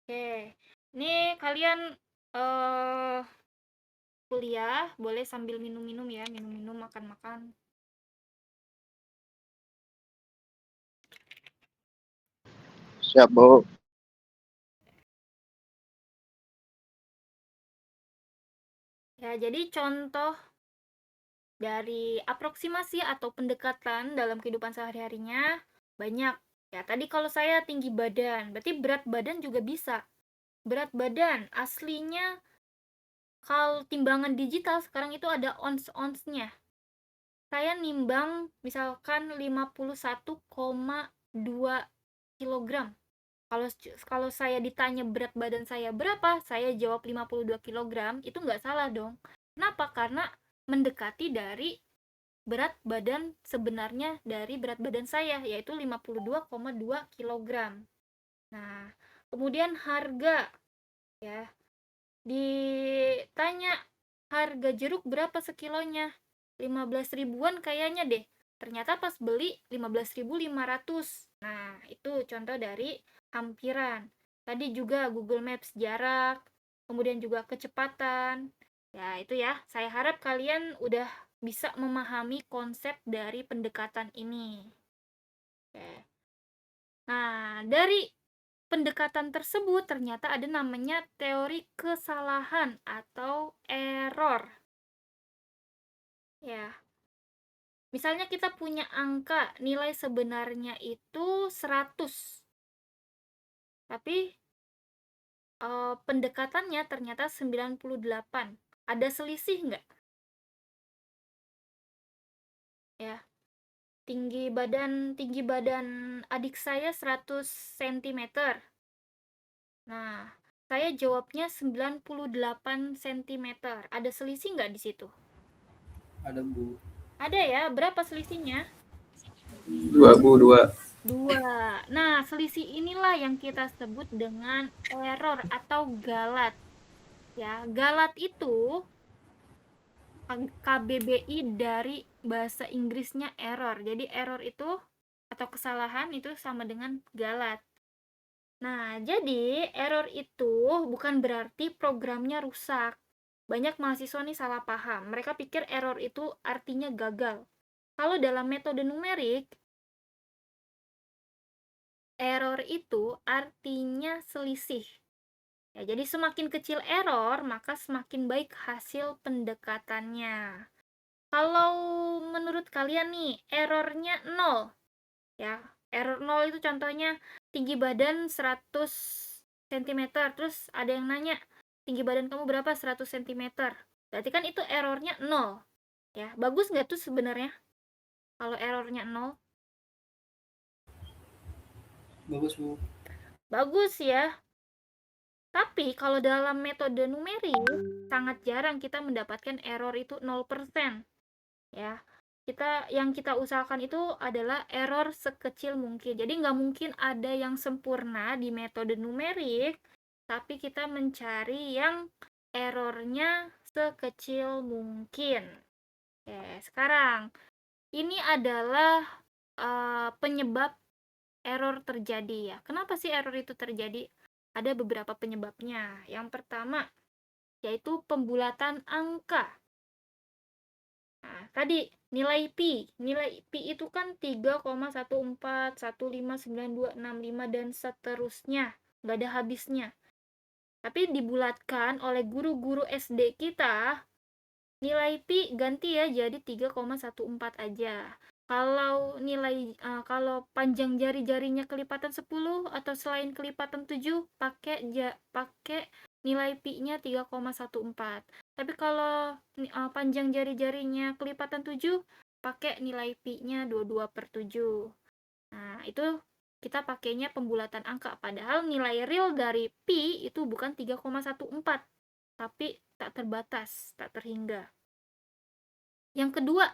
Oke. Ini kalian kuliah, boleh sambil minum-minum ya. Minum-minum, makan-makan. Siap, Bu. Ya, jadi contoh dari aproksimasi atau pendekatan dalam kehidupan sehari-harinya banyak. Ya, tadi kalau saya tinggi badan, berarti berat badan juga bisa. Berat badan aslinya kalau timbangan digital sekarang itu ada ons-onsnya. Saya nimbang misalkan 51,2 kg. Kalau saya ditanya berat badan saya berapa, saya jawab 52 kg, itu nggak salah dong. Kenapa? Karena mendekati dari berat badan sebenarnya dari berat badan saya, yaitu 52,2 kg. Nah, kemudian harga ya. Ditanya harga jeruk berapa sekilonya, 15 ribuan kayaknya deh. Ternyata pas beli 15.500. Nah, itu contoh dari hampiran. Tadi juga Google Maps jarak, kemudian juga kecepatan. Ya, itu ya. Saya harap kalian udah bisa memahami konsep dari pendekatan ini. Oke. Nah, dari pendekatan tersebut ternyata ada namanya teori kesalahan atau error. Ya. Misalnya kita punya angka nilai sebenarnya itu 100. Tapi pendekatannya ternyata 98. Ada selisih nggak? Ya. Tinggi badan adik saya 100 cm. Nah, saya jawabnya 98 cm. Ada selisih nggak di situ? Ada Bu. Ada ya, berapa selisihnya? 2 Bu, 2. 2. Nah, selisih inilah yang kita sebut dengan error atau galat. Ya, galat itu KBBI dari bahasa Inggrisnya error. Jadi error itu atau kesalahan itu sama dengan galat. Nah, jadi error itu bukan berarti programnya rusak. Banyak mahasiswa nih salah paham. Mereka pikir error itu artinya gagal. Kalau dalam metode numerik, error itu artinya selisih. Ya, jadi semakin kecil error, maka semakin baik hasil pendekatannya. Kalau menurut kalian nih, errornya 0. Ya, error 0 itu contohnya tinggi badan 100 cm. Terus ada yang nanya, tinggi badan kamu berapa? 100 cm. Berarti kan itu errornya 0. Ya, bagus nggak tuh sebenarnya? Kalau errornya 0? Bagus Bu. Bagus ya. Tapi kalau dalam metode numerik, sangat jarang kita mendapatkan error itu 0%. Ya, yang kita usahakan itu adalah error sekecil mungkin. Jadi nggak mungkin ada yang sempurna di metode numerik, tapi kita mencari yang errornya sekecil mungkin. Oke, sekarang ini adalah penyebab error terjadi ya. Kenapa sih error itu terjadi? Ada beberapa penyebabnya. Yang pertama yaitu pembulatan angka. Nah, tadi nilai pi itu kan 3,14159265 dan seterusnya, nggak ada habisnya. Tapi dibulatkan oleh guru-guru SD kita, nilai pi ganti ya jadi 3,14 aja. Kalau panjang jari-jarinya kelipatan 10 atau selain kelipatan 7, pakai nilai pi-nya 3,14. Tapi kalau panjang jari-jarinya kelipatan 7, pakai nilai pi-nya 22/7. Nah, itu kita pakainya pembulatan angka. Padahal nilai real dari pi itu bukan 3,14, tapi tak terbatas, tak terhingga. Yang kedua,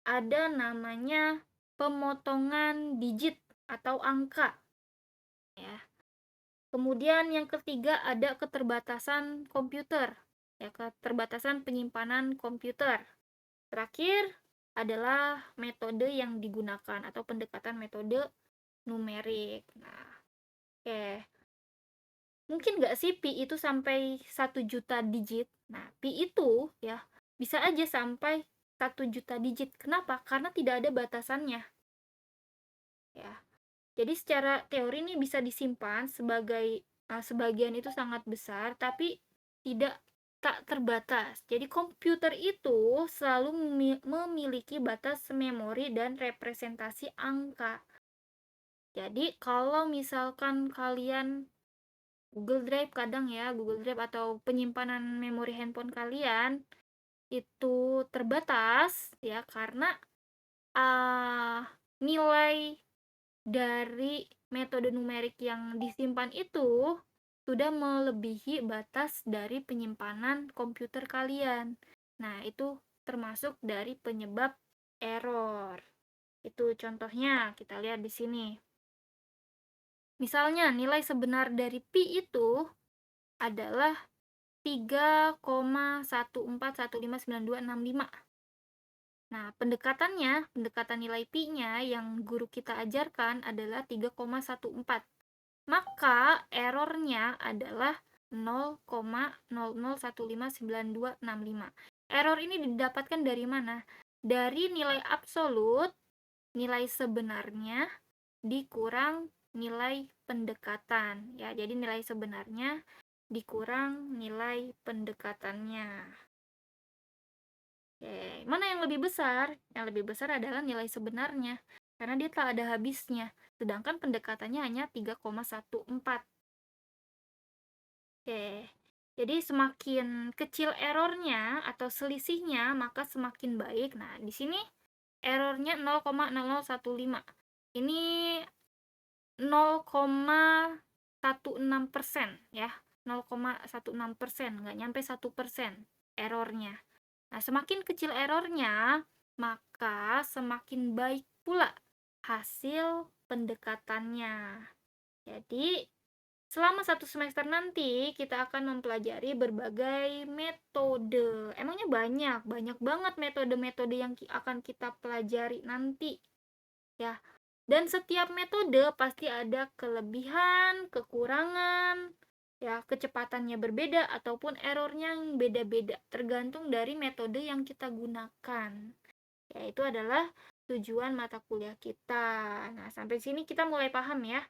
ada namanya pemotongan digit atau angka. Ya. Kemudian yang ketiga ada keterbatasan komputer. Ya, keterbatasan penyimpanan komputer. Terakhir adalah metode yang digunakan atau pendekatan metode numerik. Nah, oke. Mungkin nggak sih pi itu sampai 1 juta digit? Nah, pi itu ya bisa aja sampai 1 juta digit. Kenapa? Karena tidak ada batasannya. Ya. Jadi secara teori ini bisa disimpan sebagai sebagian itu sangat besar tapi tak terbatas. Jadi komputer itu selalu memiliki batas memori dan representasi angka. Jadi kalau misalkan kalian Google Drive kadang ya, Google Drive atau penyimpanan memori handphone kalian itu terbatas ya karena nilai dari metode numerik yang disimpan itu sudah melebihi batas dari penyimpanan komputer kalian. Nah, itu termasuk dari penyebab error. Itu contohnya, kita lihat di sini. Misalnya, nilai sebenar dari pi itu adalah 3,14159265. Nah, pendekatan nilai pi-nya yang guru kita ajarkan adalah 3,14. Maka errornya adalah 0,00159265. Error ini didapatkan dari mana? Dari nilai absolut, nilai sebenarnya, dikurang nilai pendekatan. Ya, jadi nilai sebenarnya dikurang nilai pendekatannya. Oke, mana yang lebih besar? Yang lebih besar adalah nilai sebenarnya, karena dia tak ada habisnya, sedangkan pendekatannya hanya 3,14. Oke, jadi semakin kecil errornya atau selisihnya, maka semakin baik. Nah, di sini errornya 0,0015. Ini 0,16% ya, 0,16%, nggak nyampe 1% errornya. Nah, semakin kecil errornya, maka semakin baik pula hasil pendekatannya. Jadi, selama 1 semester nanti, kita akan mempelajari berbagai metode. Emangnya banyak banget metode-metode yang akan kita pelajari nanti. Ya, dan setiap metode pasti ada kelebihan, kekurangan, ya, kecepatannya berbeda ataupun errornya yang beda-beda, tergantung dari metode yang kita gunakan. Yaitu adalah tujuan mata kuliah kita. Nah, sampai sini kita mulai paham ya.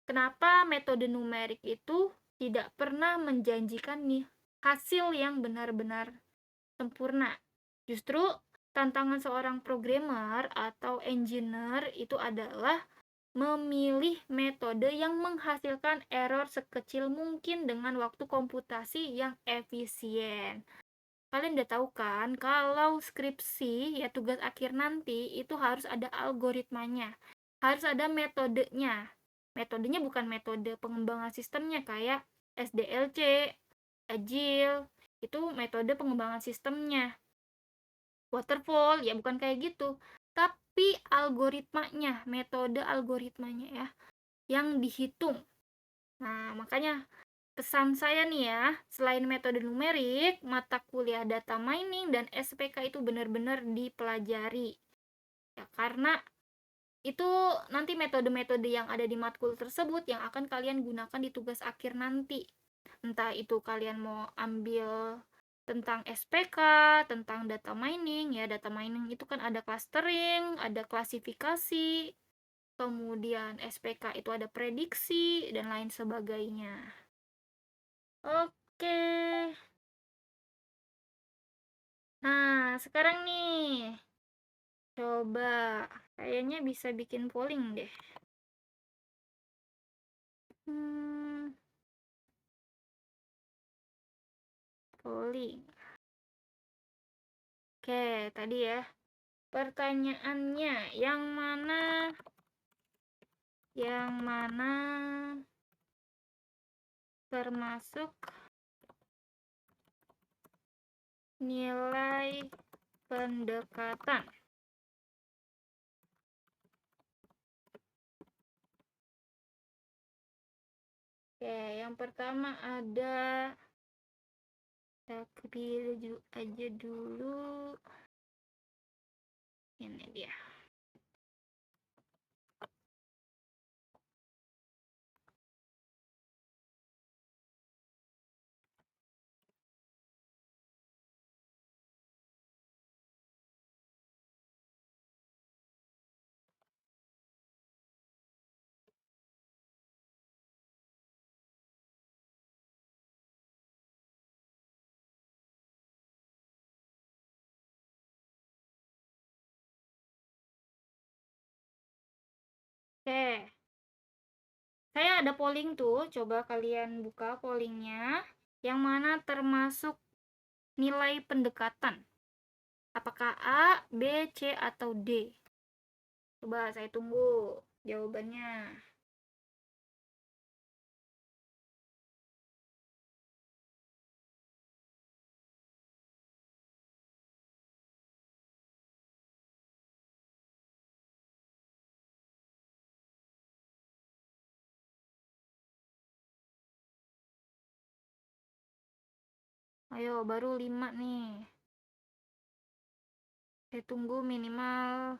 Kenapa metode numerik itu tidak pernah menjanjikan nih hasil yang benar-benar sempurna. Justru tantangan seorang programmer atau engineer itu adalah memilih metode yang menghasilkan error sekecil mungkin dengan waktu komputasi yang efisien. Kalian udah tahu kan, kalau skripsi, ya tugas akhir nanti, itu harus ada algoritmanya. Harus ada metodenya. Metodenya bukan metode pengembangan sistemnya kayak SDLC, Agile, itu metode pengembangan sistemnya. Waterfall, ya bukan kayak gitu. Tapi algoritmanya, metode algoritmanya ya, yang dihitung. Nah, makanya pesan saya nih ya, selain metode numerik, mata kuliah data mining dan SPK itu benar-benar dipelajari. Ya, karena itu nanti metode-metode yang ada di matkul tersebut yang akan kalian gunakan di tugas akhir nanti. Entah itu kalian mau ambil tentang SPK, tentang data mining, ya data mining itu kan ada clustering, ada klasifikasi, kemudian SPK itu ada prediksi, dan lain sebagainya. Oke. Nah, sekarang nih, coba kayaknya bisa bikin polling deh. Polling. Oke, tadi ya. Pertanyaannya, yang mana termasuk nilai pendekatan? Oke, yang pertama ada, kita pilih aja dulu. Ini dia. Oke. Saya ada polling tuh, coba kalian buka pollingnya. Yang mana termasuk nilai pendekatan? Apakah A, B, C, atau D? Coba saya tunggu jawabannya. Ayo, baru 5 nih. Saya tunggu minimal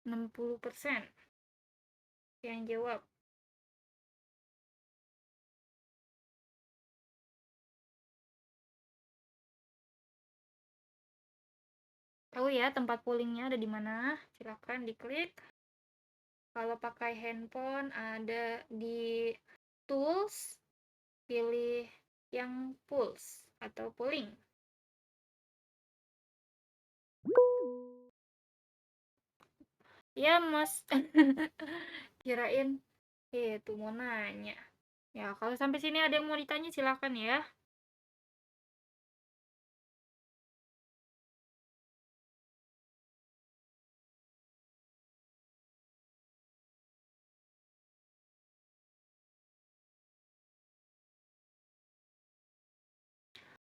60% yang jawab. Tahu ya tempat pollingnya ada di mana? Silakan diklik. Kalau pakai handphone ada di tools, pilih yang pulse atau polling. Ya mas, kirain itu mau nanya. Ya kalau sampai sini ada yang mau ditanya silakan ya.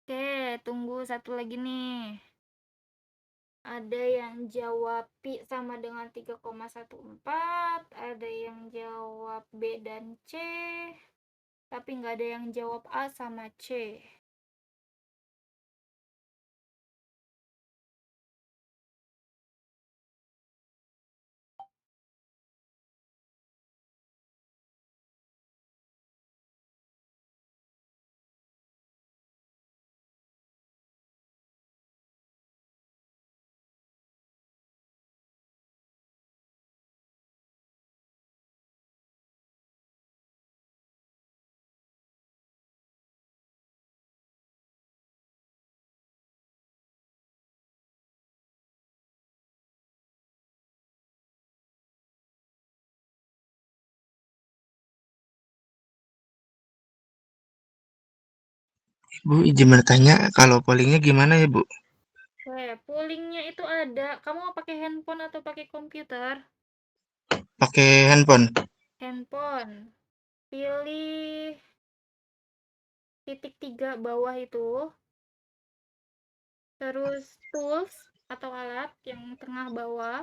Oke, tunggu satu lagi nih. Ada yang jawab Pi sama dengan 3,14, ada yang jawab B dan C, tapi nggak ada yang jawab A sama C. Bu, izin bertanya, kalau pollingnya gimana ya, Bu? Pollingnya itu ada. Kamu mau pakai handphone atau pakai komputer? Pakai handphone. Handphone. Pilih titik 3 bawah itu. Terus tools atau alat yang tengah bawah.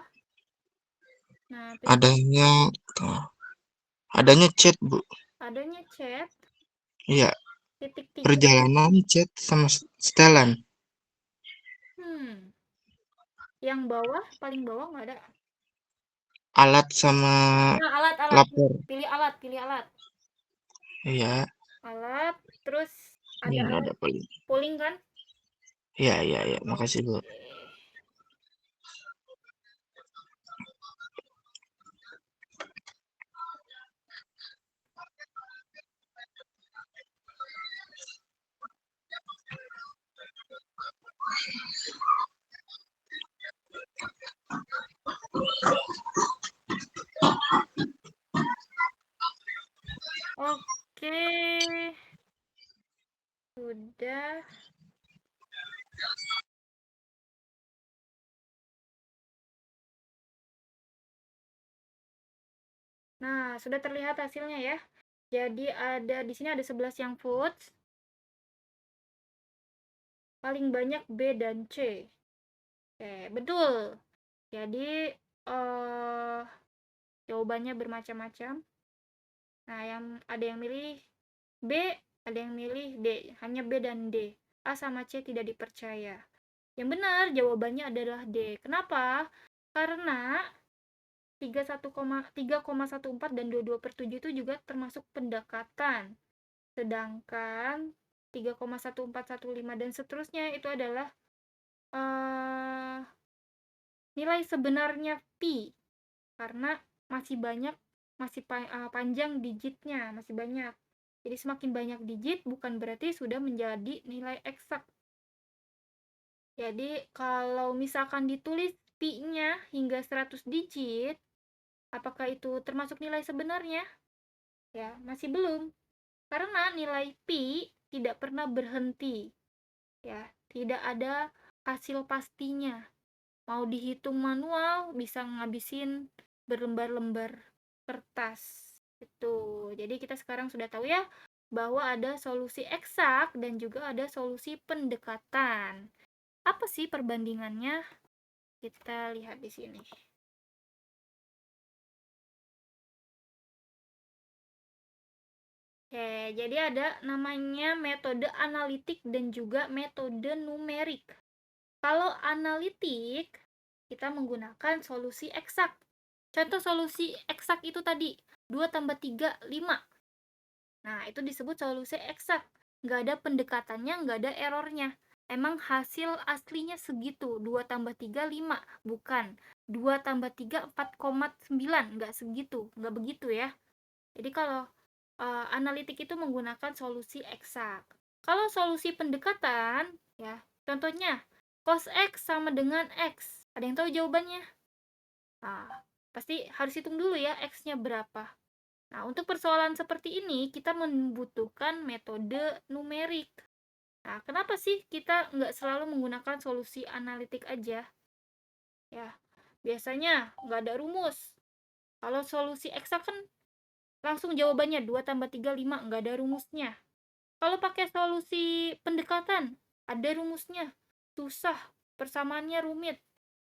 Nah, Adanya chat, Bu. adanya chat. Iya, Titik 3. perjalanan, chat, sama setelan. Yang bawah, paling bawah nggak ada. Alat sama Nah, alat. lapor. Pilih alat. Iya. Alat, terus Ini ada ada polling. polling kan? Iya. Makasih, Bu. Oke. Sudah. Nah, sudah terlihat hasilnya ya. Jadi ada di sini ada 11 yang votes. Paling banyak B dan C. Oke, betul. Jadi jawabannya bermacam-macam. Nah, ada yang milih B, ada yang milih D. Hanya B dan D. A sama C tidak dipercaya. Yang benar jawabannya adalah D. Kenapa? Karena 3,14 dan 22/7 itu juga termasuk pendekatan. Sedangkan 3,1415 dan seterusnya itu adalah nilai sebenarnya pi. Karena masih panjang digitnya, masih banyak. Jadi semakin banyak digit bukan berarti sudah menjadi nilai eksak. Jadi kalau misalkan ditulis pi-nya hingga 100 digit, apakah itu termasuk nilai sebenarnya? Ya, masih belum. Karena nilai pi tidak pernah berhenti. Ya, tidak ada hasil pastinya. Mau dihitung manual bisa ngabisin berlembar-lembar kertas. Itu. Jadi kita sekarang sudah tahu ya bahwa ada solusi eksak dan juga ada solusi pendekatan. Apa sih perbandingannya? Kita lihat di sini. Oke, jadi ada namanya metode analitik dan juga metode numerik. Kalau analitik, kita menggunakan solusi eksak. Contoh solusi eksak itu tadi, 2 tambah 3, 5. Nah, itu disebut solusi eksak. Nggak ada pendekatannya, nggak ada errornya. Emang hasil aslinya segitu, 2 tambah 3, 5. Bukan, 2 tambah 3, 4,9. Nggak segitu, nggak begitu ya. Jadi kalau analitik itu menggunakan solusi eksak. Kalau solusi pendekatan, ya, contohnya cos X sama dengan X. Ada yang tahu jawabannya? Nah, pasti harus hitung dulu ya X-nya berapa. Nah, untuk persoalan seperti ini, kita membutuhkan metode numerik. Nah, kenapa sih kita nggak selalu menggunakan solusi analitik aja? Ya, biasanya nggak ada rumus. Kalau solusi eksak kan langsung jawabannya 2 tambah 3, 5, nggak ada rumusnya. Kalau pakai solusi pendekatan, ada rumusnya. Susah, persamaannya rumit.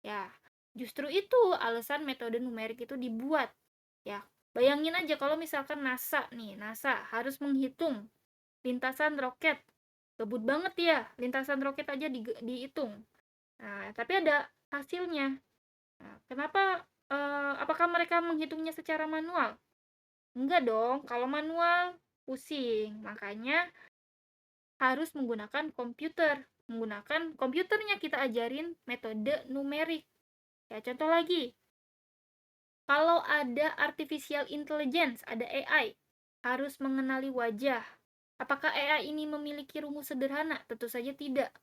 Ya, justru itu alasan metode numerik itu dibuat. Ya, bayangin aja kalau misalkan NASA harus menghitung lintasan roket. Kebut banget ya, lintasan roket aja dihitung. Nah, tapi ada hasilnya. Nah, kenapa, apakah mereka menghitungnya secara manual? Enggak dong, kalau manual pusing. Makanya harus menggunakan komputer. Menggunakan komputernya kita ajarin metode numerik. Ya, contoh lagi. Kalau ada artificial intelligence, ada AI, harus mengenali wajah. Apakah AI ini memiliki rumus sederhana? Tentu saja tidak.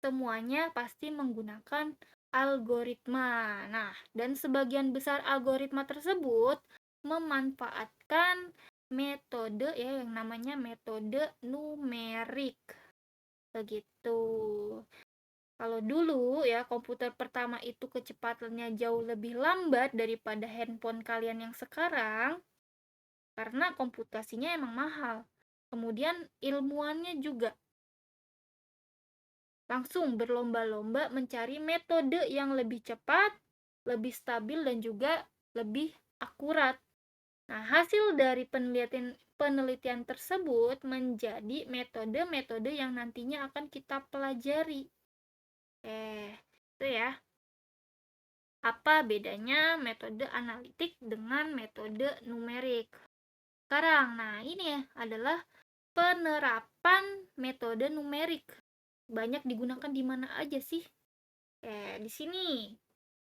Semuanya pasti menggunakan algoritma. Nah, dan sebagian besar algoritma tersebut memanfaatkan metode ya yang namanya metode numerik. Begitu. Kalau dulu ya komputer pertama itu kecepatannya jauh lebih lambat daripada handphone kalian yang sekarang karena komputasinya emang mahal. Kemudian ilmuannya juga langsung berlomba-lomba mencari metode yang lebih cepat, lebih stabil dan juga lebih akurat. Nah, hasil dari penelitian tersebut menjadi metode-metode yang nantinya akan kita pelajari. Itu ya. Apa bedanya metode analitik dengan metode numerik? Sekarang, nah ini adalah penerapan metode numerik. Banyak digunakan di mana aja sih? Di sini.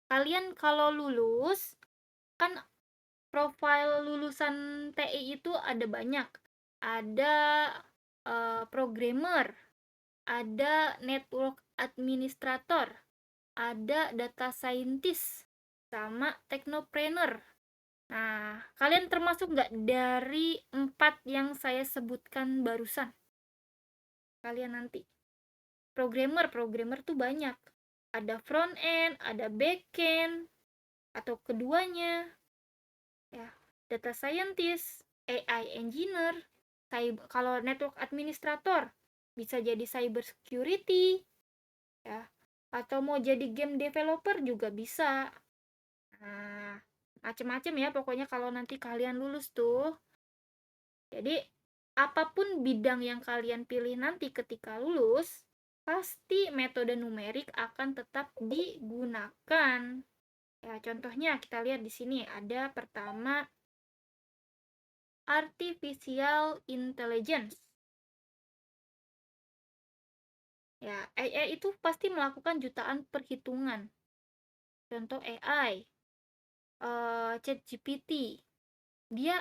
Kalian kalau lulus, kan profil lulusan TI itu ada banyak. Ada programmer, ada network administrator, ada data scientist, sama technopreneur. Nah, kalian termasuk nggak dari 4 yang saya sebutkan barusan? Kalian nanti. Programmer tuh banyak. Ada front end, ada back end, atau keduanya. Ya, data scientist, AI engineer, kalau network administrator bisa jadi cyber security, ya, atau mau jadi game developer juga bisa. Nah, macem-macem ya pokoknya kalau nanti kalian lulus tuh. Jadi apapun bidang yang kalian pilih nanti ketika lulus, pasti metode numerik akan tetap digunakan. Ya, contohnya kita lihat di sini ada pertama artificial intelligence. Ya, AI itu pasti melakukan jutaan perhitungan. Contoh AI, ChatGPT. Dia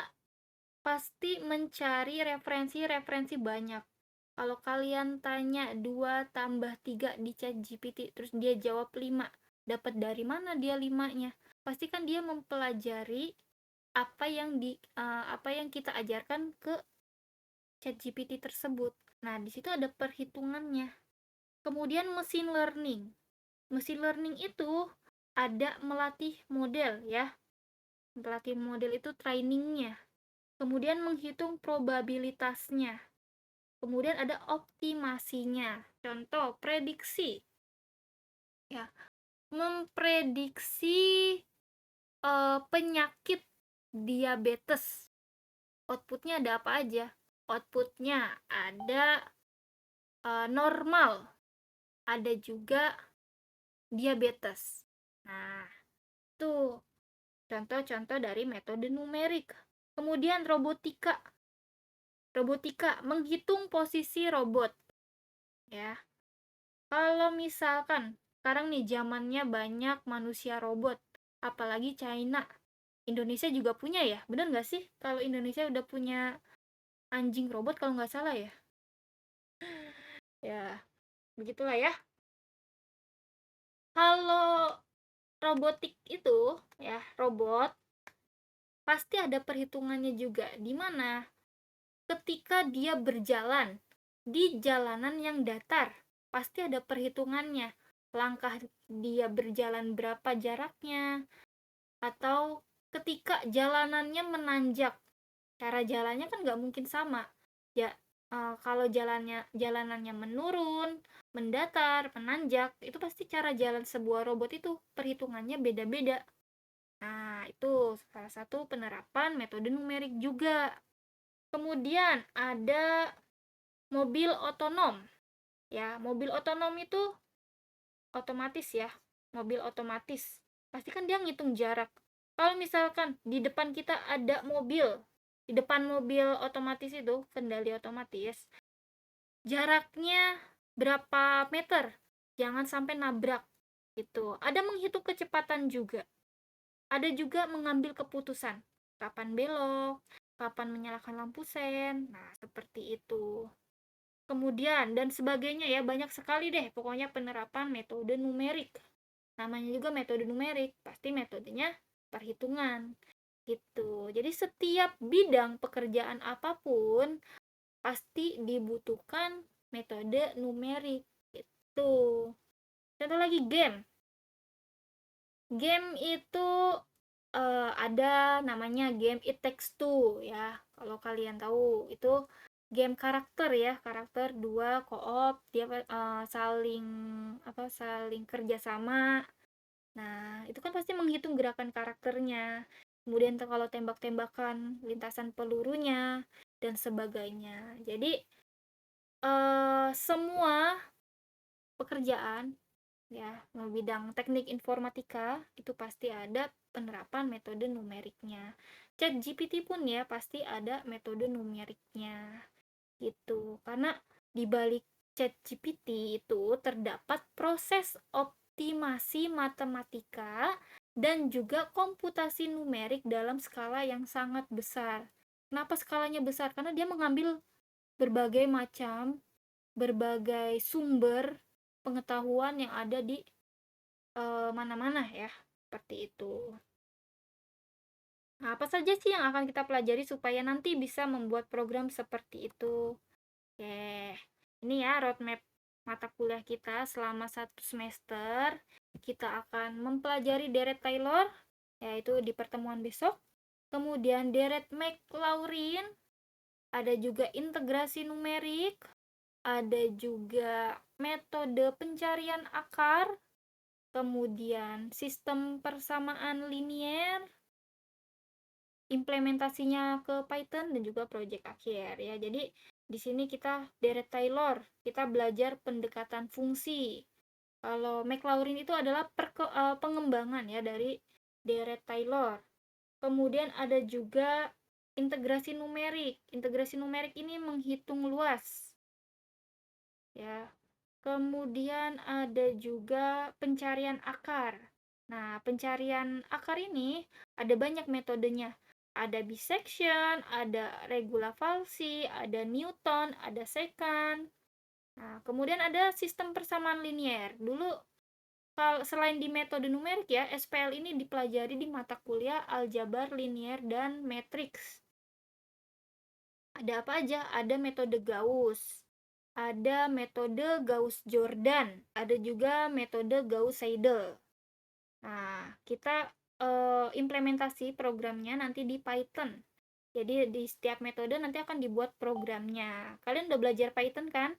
pasti mencari referensi banyak. Kalau kalian tanya 2 tambah 3 di ChatGPT, terus dia jawab 5, dapat dari mana dia 5-nya? Pasti kan dia mempelajari apa yang kita ajarkan ke ChatGPT tersebut. Nah, di situ ada perhitungannya. Kemudian machine learning. Machine learning itu ada melatih model ya. Melatih model itu trainingnya. Kemudian menghitung probabilitasnya. Kemudian ada optimasinya. Contoh, prediksi. Ya, memprediksi penyakit diabetes. Outputnya ada apa aja? outputnya ada normal, ada juga diabetes. Nah, itu contoh-contoh dari metode numerik. Kemudian robotika. Robotika menghitung posisi robot. Ya. Kalau misalkan sekarang nih zamannya banyak manusia robot, apalagi China. Indonesia juga punya ya, bener nggak sih? Kalau Indonesia udah punya anjing robot kalau nggak salah ya. Ya, begitulah ya. Kalau robotik itu ya, robot pasti ada perhitungannya juga, di mana ketika dia berjalan di jalanan yang datar, pasti ada perhitungannya. Langkah dia berjalan berapa jaraknya, atau ketika jalanannya menanjak, cara jalannya kan nggak mungkin sama ya. Kalau jalanannya menurun, mendatar, menanjak, itu pasti cara jalan sebuah robot itu perhitungannya beda-beda. Nah, itu salah satu penerapan metode numerik juga. Kemudian ada mobil otonom. Ya, mobil otonom itu otomatis ya. Mobil otomatis. Pasti kan dia ngitung jarak. Kalau misalkan di depan kita ada mobil, di depan mobil otomatis itu, kendali otomatis, jaraknya berapa meter, jangan sampai nabrak gitu. Ada menghitung kecepatan juga, ada juga mengambil keputusan kapan belok, kapan menyalakan lampu sen. Nah, seperti itu. Kemudian dan sebagainya ya, banyak sekali deh pokoknya penerapan metode numerik. Namanya juga metode numerik, pasti metodenya perhitungan gitu. Jadi setiap bidang pekerjaan apapun pasti dibutuhkan metode numerik gitu. Contoh lagi game. Game itu ada namanya game It Takes Two ya. Kalau kalian tahu, itu game karakter ya, karakter 2 co-op, dia saling kerjasama. Nah, itu kan pasti menghitung gerakan karakternya. Kemudian kalau tembak-tembakan, lintasan pelurunya, dan sebagainya. Jadi, semua pekerjaan ya, bidang teknik informatika itu pasti ada penerapan metode numeriknya. ChatGPT pun ya pasti ada metode numeriknya. Gitu. Karena di balik ChatGPT itu terdapat proses optimasi matematika dan juga komputasi numerik dalam skala yang sangat besar. Kenapa skalanya besar? Karena dia mengambil berbagai sumber pengetahuan yang ada di mana-mana ya, seperti itu. Nah, apa saja sih yang akan kita pelajari supaya nanti bisa membuat program seperti itu? Oke, ini ya roadmap mata kuliah kita selama 1 semester. Kita akan mempelajari Deret Taylor, yaitu di pertemuan besok. Kemudian Deret Maclaurin, ada juga integrasi numerik, ada juga metode pencarian akar, kemudian sistem persamaan linier, implementasinya ke Python, dan juga project akhir ya. Jadi di sini kita Deret Taylor, kita belajar pendekatan fungsi. Kalau Maclaurin itu adalah pengembangan ya dari Deret Taylor. Kemudian ada juga integrasi numerik. Integrasi numerik ini menghitung luas. Ya. Kemudian ada juga pencarian akar. Nah, pencarian akar ini ada banyak metodenya. Ada bisection, ada regula falsi, ada Newton, ada secant. Nah, kemudian ada sistem persamaan linier. Dulu selain di metode numerik ya, SPL ini dipelajari di mata kuliah aljabar linier dan matriks. Ada apa aja? Ada metode Gauss, ada metode Gauss-Jordan, ada juga metode Gauss-Seidel. Nah, kita implementasi programnya nanti di Python. Jadi di setiap metode nanti akan dibuat programnya. Kalian udah belajar Python kan?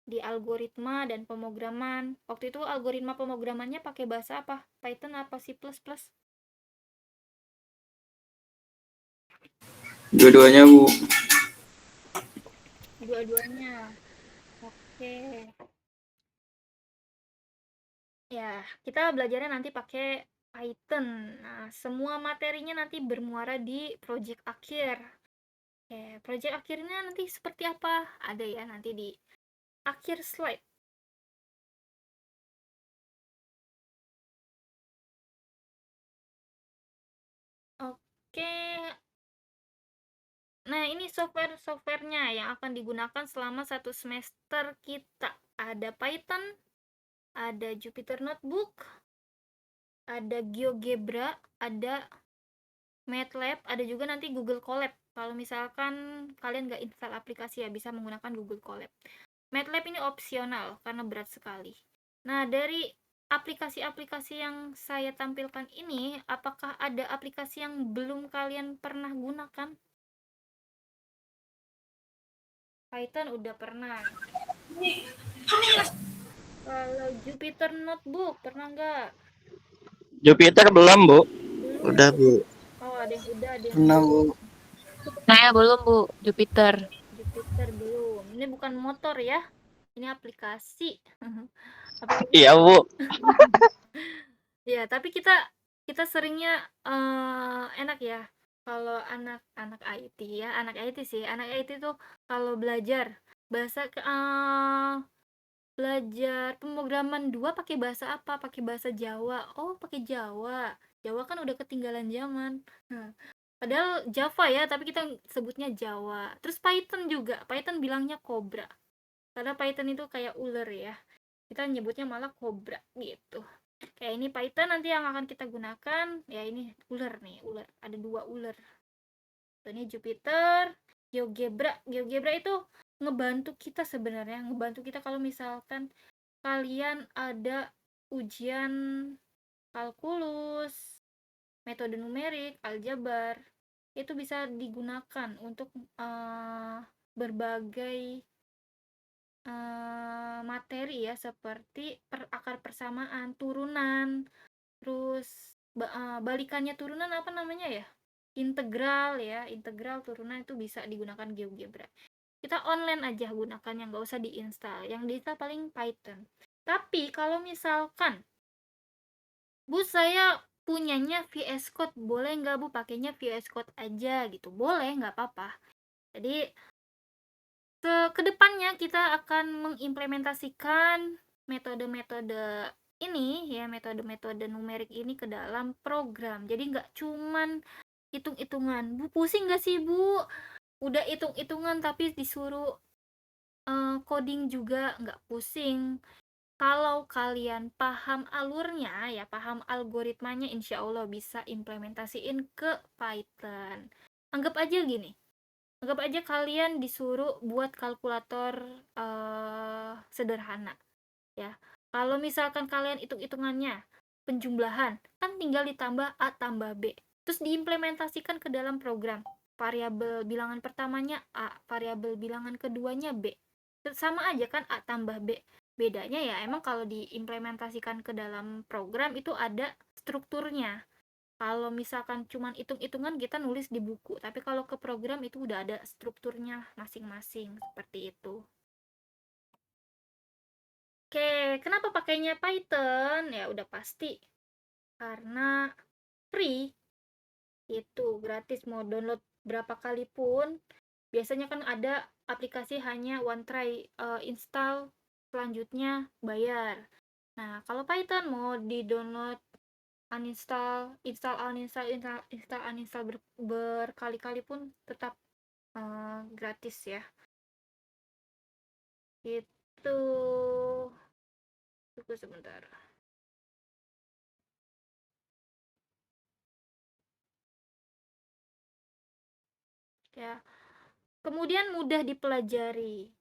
Di algoritma dan pemrograman. Waktu itu algoritma pemrogramannya pakai bahasa apa? Python apa C++? Dua-duanya, Bu. dua-duanya. Oke. Ya, kita belajarnya nanti pakai Python. Nah, semua materinya nanti bermuara di project akhir. Oke, project akhirnya nanti seperti apa? Ada ya nanti di akhir slide. Oke. Nah, ini software-softwarenya yang akan digunakan selama 1 semester kita. Ada Python, ada Jupyter Notebook, ada GeoGebra, ada MATLAB, ada juga nanti Google Colab. Kalau misalkan kalian nggak install aplikasi ya bisa menggunakan Google Colab. MATLAB ini opsional karena berat sekali. Nah, dari aplikasi-aplikasi yang saya tampilkan ini, apakah ada aplikasi yang belum kalian pernah gunakan? Python udah pernah. Kalau Jupyter Notebook pernah nggak? Jupiter belum, Bu. Belum. Udah, Bu. Oh, ada yang udah, ada yang Pernah, Bu. Saya belum, Bu. Jupiter. Jupyter belum. Ini bukan motor ya. Ini aplikasi. Aplikasi. Iya, Bu. Ya, tapi kita seringnya enak ya kalau anak IT ya, anak IT sih. Anak IT tuh kalau belajar bahasa belajar pemrograman 2 pakai bahasa apa? Pakai bahasa Jawa. Oh, pakai Jawa. Jawa kan udah ketinggalan zaman. Nah, padahal Java ya, tapi kita sebutnya Jawa. Terus Python juga. Python bilangnya Cobra. Karena Python itu kayak ular ya. Kita nyebutnya malah Cobra gitu. Kayak ini Python nanti yang akan kita gunakan. Ya ini ular nih, ular. Ada 2 ular. Ini Jupyter, GeoGebra. GeoGebra itu ngebantu kita sebenarnya, ngebantu kita kalau misalkan kalian ada ujian kalkulus, metode numerik, aljabar, itu bisa digunakan untuk berbagai materi ya, seperti akar persamaan, turunan, terus balikannya turunan apa namanya ya? Integral ya, integral turunan itu bisa digunakan GeoGebra. Kita online aja gunakannya, nggak usah diinstal. Yang diinstal paling Python. Tapi kalau misalkan Bu, saya punyanya VS Code, boleh nggak Bu pakainya VS Code aja gitu? Boleh, nggak apa-apa. Jadi kedepannya kita akan mengimplementasikan metode-metode ini ya, metode-metode numerik ini ke dalam program. Jadi nggak cuman hitung-hitungan. Bu, pusing nggak sih Bu? Udah hitung-hitungan tapi disuruh coding juga nggak pusing. Kalau kalian paham alurnya ya, paham algoritmanya, insya Allah bisa implementasiin ke Python. Anggap aja gini, anggap aja kalian disuruh buat kalkulator sederhana ya. Kalau misalkan kalian hitung-hitungannya penjumlahan, kan tinggal ditambah A tambah B, terus diimplementasikan ke dalam program. Variabel bilangan pertamanya A, variabel bilangan keduanya B. Sama aja kan, A tambah B. Bedanya ya emang kalau diimplementasikan ke dalam program itu ada strukturnya. Kalau misalkan cuman hitung-hitungan kita nulis di buku, tapi kalau ke program itu udah ada strukturnya masing-masing, seperti itu. Oke, kenapa pakainya Python? Ya udah pasti karena free, itu gratis, mau download berapa kali pun. Biasanya kan ada aplikasi hanya one try install, selanjutnya bayar. Nah, kalau Python mau di-download, uninstall, install berkali-kali pun tetap gratis ya. Itu. Tunggu sebentar. Ya. Kemudian mudah dipelajari.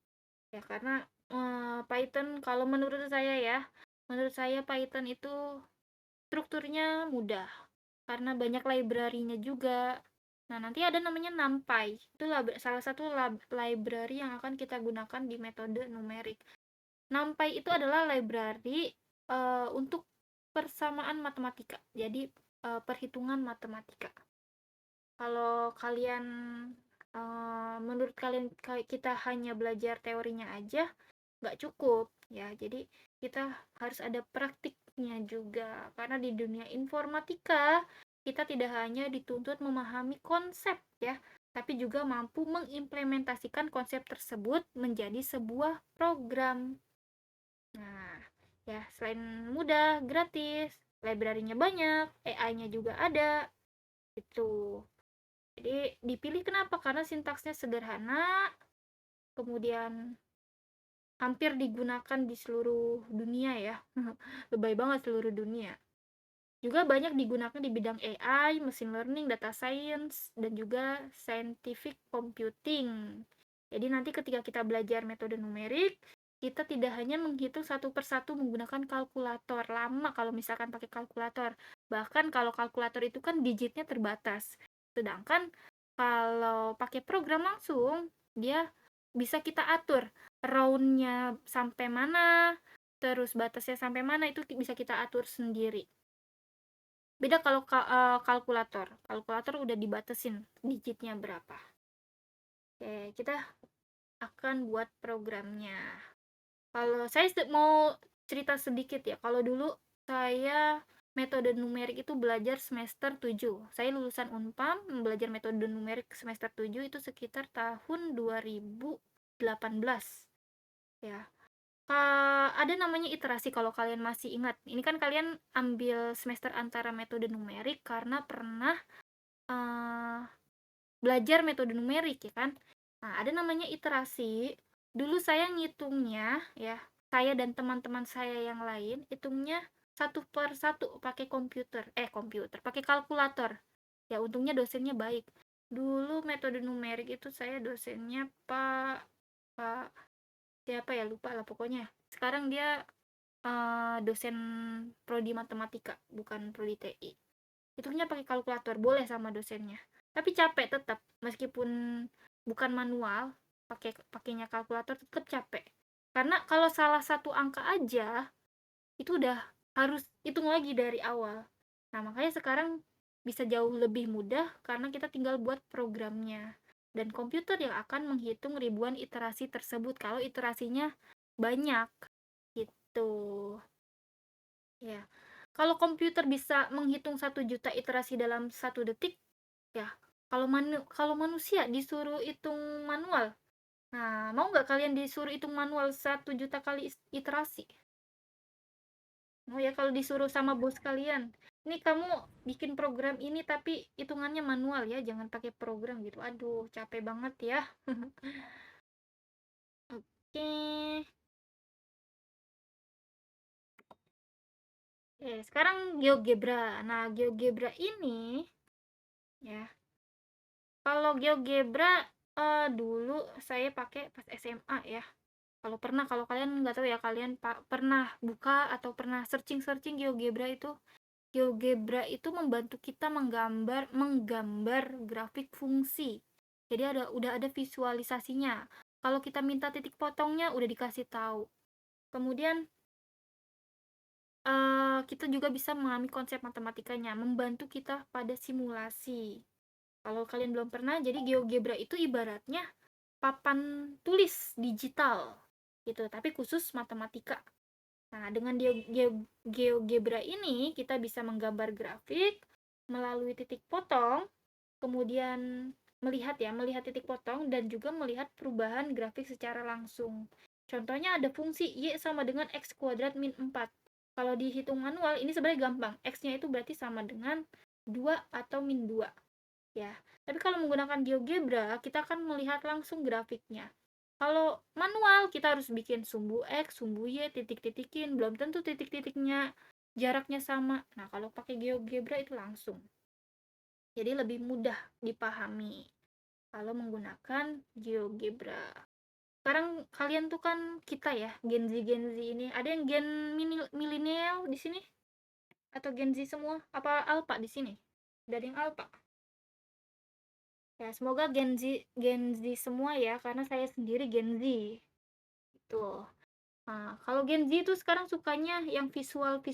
Ya, karena Python kalau menurut saya Python itu strukturnya mudah karena banyak library-nya juga. Nah, nanti ada namanya NumPy. Itu salah satu library yang akan kita gunakan di metode numerik. NumPy itu adalah library untuk persamaan matematika. Jadi perhitungan matematika. Kalau kalian menurut kalian kita hanya belajar teorinya aja nggak cukup ya, jadi kita harus ada praktiknya juga, karena di dunia informatika kita tidak hanya dituntut memahami konsep ya, tapi juga mampu mengimplementasikan konsep tersebut menjadi sebuah program. Nah, ya selain mudah, gratis, library-nya banyak, AI-nya juga ada, itu. Jadi dipilih kenapa? Karena sintaksnya sederhana, kemudian hampir digunakan di seluruh dunia ya. Lebay banget seluruh dunia. Juga banyak digunakan di bidang AI, machine learning, data science, dan juga scientific computing. Jadi nanti ketika kita belajar metode numerik, kita tidak hanya menghitung satu persatu menggunakan kalkulator. Lama kalau misalkan pakai kalkulator. Bahkan kalau kalkulator itu kan digitnya terbatas. Sedangkan kalau pakai program langsung, dia bisa kita atur round-nya sampai mana, terus batasnya sampai mana, itu bisa kita atur sendiri. Beda kalau kalkulator. Kalkulator udah dibatasin digitnya berapa. Oke, kita akan buat programnya. Kalau saya mau cerita sedikit ya. Kalau dulu saya metode numerik itu belajar semester 7. Saya lulusan Unpam, belajar metode numerik semester 7 itu sekitar tahun 2018. Ya. Ada namanya iterasi kalau kalian masih ingat. Ini kan kalian ambil semester antara metode numerik karena pernah belajar metode numerik ya kan. Nah, ada namanya iterasi. Dulu saya ngitungnya ya, saya dan teman-teman saya yang lain hitungnya satu per satu pakai komputer, pakai kalkulator. Ya untungnya dosennya baik. Dulu metode numerik itu saya dosennya Pak siapa ya, lupa lah pokoknya. Sekarang dia dosen prodi matematika, bukan prodi TI. Hitungnya pakai kalkulator, boleh sama dosennya. Tapi capek tetap, meskipun bukan manual, pakainya kalkulator tetap capek. Karena kalau salah satu angka aja, itu udah harus hitung lagi dari awal. Nah, makanya sekarang bisa jauh lebih mudah karena kita tinggal buat programnya. Dan komputer yang akan menghitung ribuan iterasi tersebut kalau iterasinya banyak. Gitu. Ya. Kalau komputer bisa menghitung 1 juta iterasi dalam 1 detik, ya kalau manusia disuruh hitung manual, nah mau nggak kalian disuruh hitung manual 1 juta kali iterasi? Mau ya kalau disuruh sama bos kalian, ini kamu bikin program ini tapi hitungannya manual ya, jangan pakai program gitu. Aduh, capek banget ya. Oke. Sekarang GeoGebra. Nah, GeoGebra ini ya, kalau GeoGebra dulu saya pakai pas SMA ya. Kalau kalian nggak tahu ya, kalian pernah buka atau pernah searching GeoGebra itu. GeoGebra itu membantu kita menggambar grafik fungsi. Jadi udah ada visualisasinya. Kalau kita minta titik potongnya udah dikasih tahu. Kemudian kita juga bisa memahami konsep matematikanya, membantu kita pada simulasi. Kalau kalian belum pernah, jadi GeoGebra itu ibaratnya papan tulis digital gitu, tapi khusus matematika. Nah, dengan GeoGebra ini kita bisa menggambar grafik melalui titik potong, kemudian melihat titik potong dan juga melihat perubahan grafik secara langsung. Contohnya ada fungsi Y sama dengan X kuadrat min 4. Kalau dihitung manual ini sebenarnya gampang. X-nya itu berarti sama dengan 2 atau min 2. Ya. Tapi kalau menggunakan GeoGebra, kita akan melihat langsung grafiknya. Kalau manual, kita harus bikin sumbu X, sumbu Y, titik-titikin. Belum tentu titik-titiknya jaraknya sama. Nah, kalau pakai GeoGebra itu langsung. Jadi lebih mudah dipahami kalau menggunakan GeoGebra. Sekarang kalian tuh kan kita ya, Gen Z ini. Ada yang gen milenial di sini? Atau Gen Z semua? Apa alpha di sini? Ada yang alpha? Ya, semoga Gen Z semua ya, karena saya sendiri Gen Z. Itu. Nah, kalau Gen Z itu sekarang sukanya yang visual.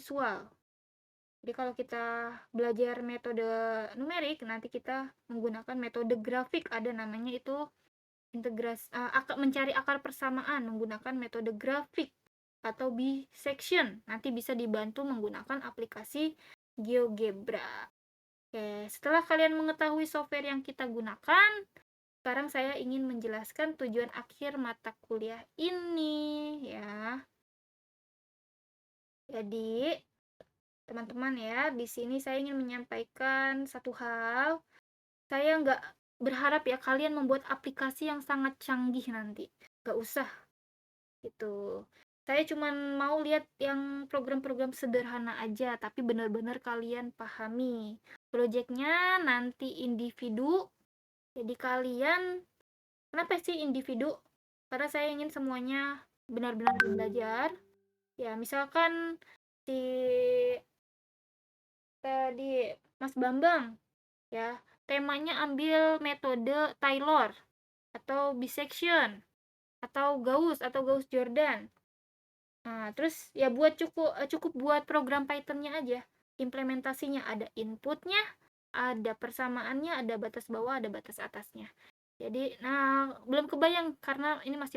Jadi kalau kita belajar metode numerik, nanti kita menggunakan metode grafik, ada namanya itu mencari akar persamaan menggunakan metode grafik atau bisection. Nanti bisa dibantu menggunakan aplikasi GeoGebra. Oke, setelah kalian mengetahui software yang kita gunakan, sekarang saya ingin menjelaskan tujuan akhir mata kuliah ini ya. Jadi, teman-teman ya, di sini saya ingin menyampaikan satu hal. Saya nggak berharap ya kalian membuat aplikasi yang sangat canggih nanti. Nggak usah. Gitu. Saya cuma mau lihat yang program-program sederhana aja, tapi benar-benar kalian pahami. Proyeknya nanti individu. Jadi kalian, kenapa sih individu? Karena saya ingin semuanya benar-benar belajar. Ya, misalkan si tadi Mas Bambang ya, temanya ambil metode Taylor atau bisection atau Gauss Jordan. Nah, terus ya cukup buat program Python-nya aja. Implementasinya ada inputnya, ada persamaannya, ada batas bawah, ada batas atasnya. Jadi, nah, belum kebayang karena ini masih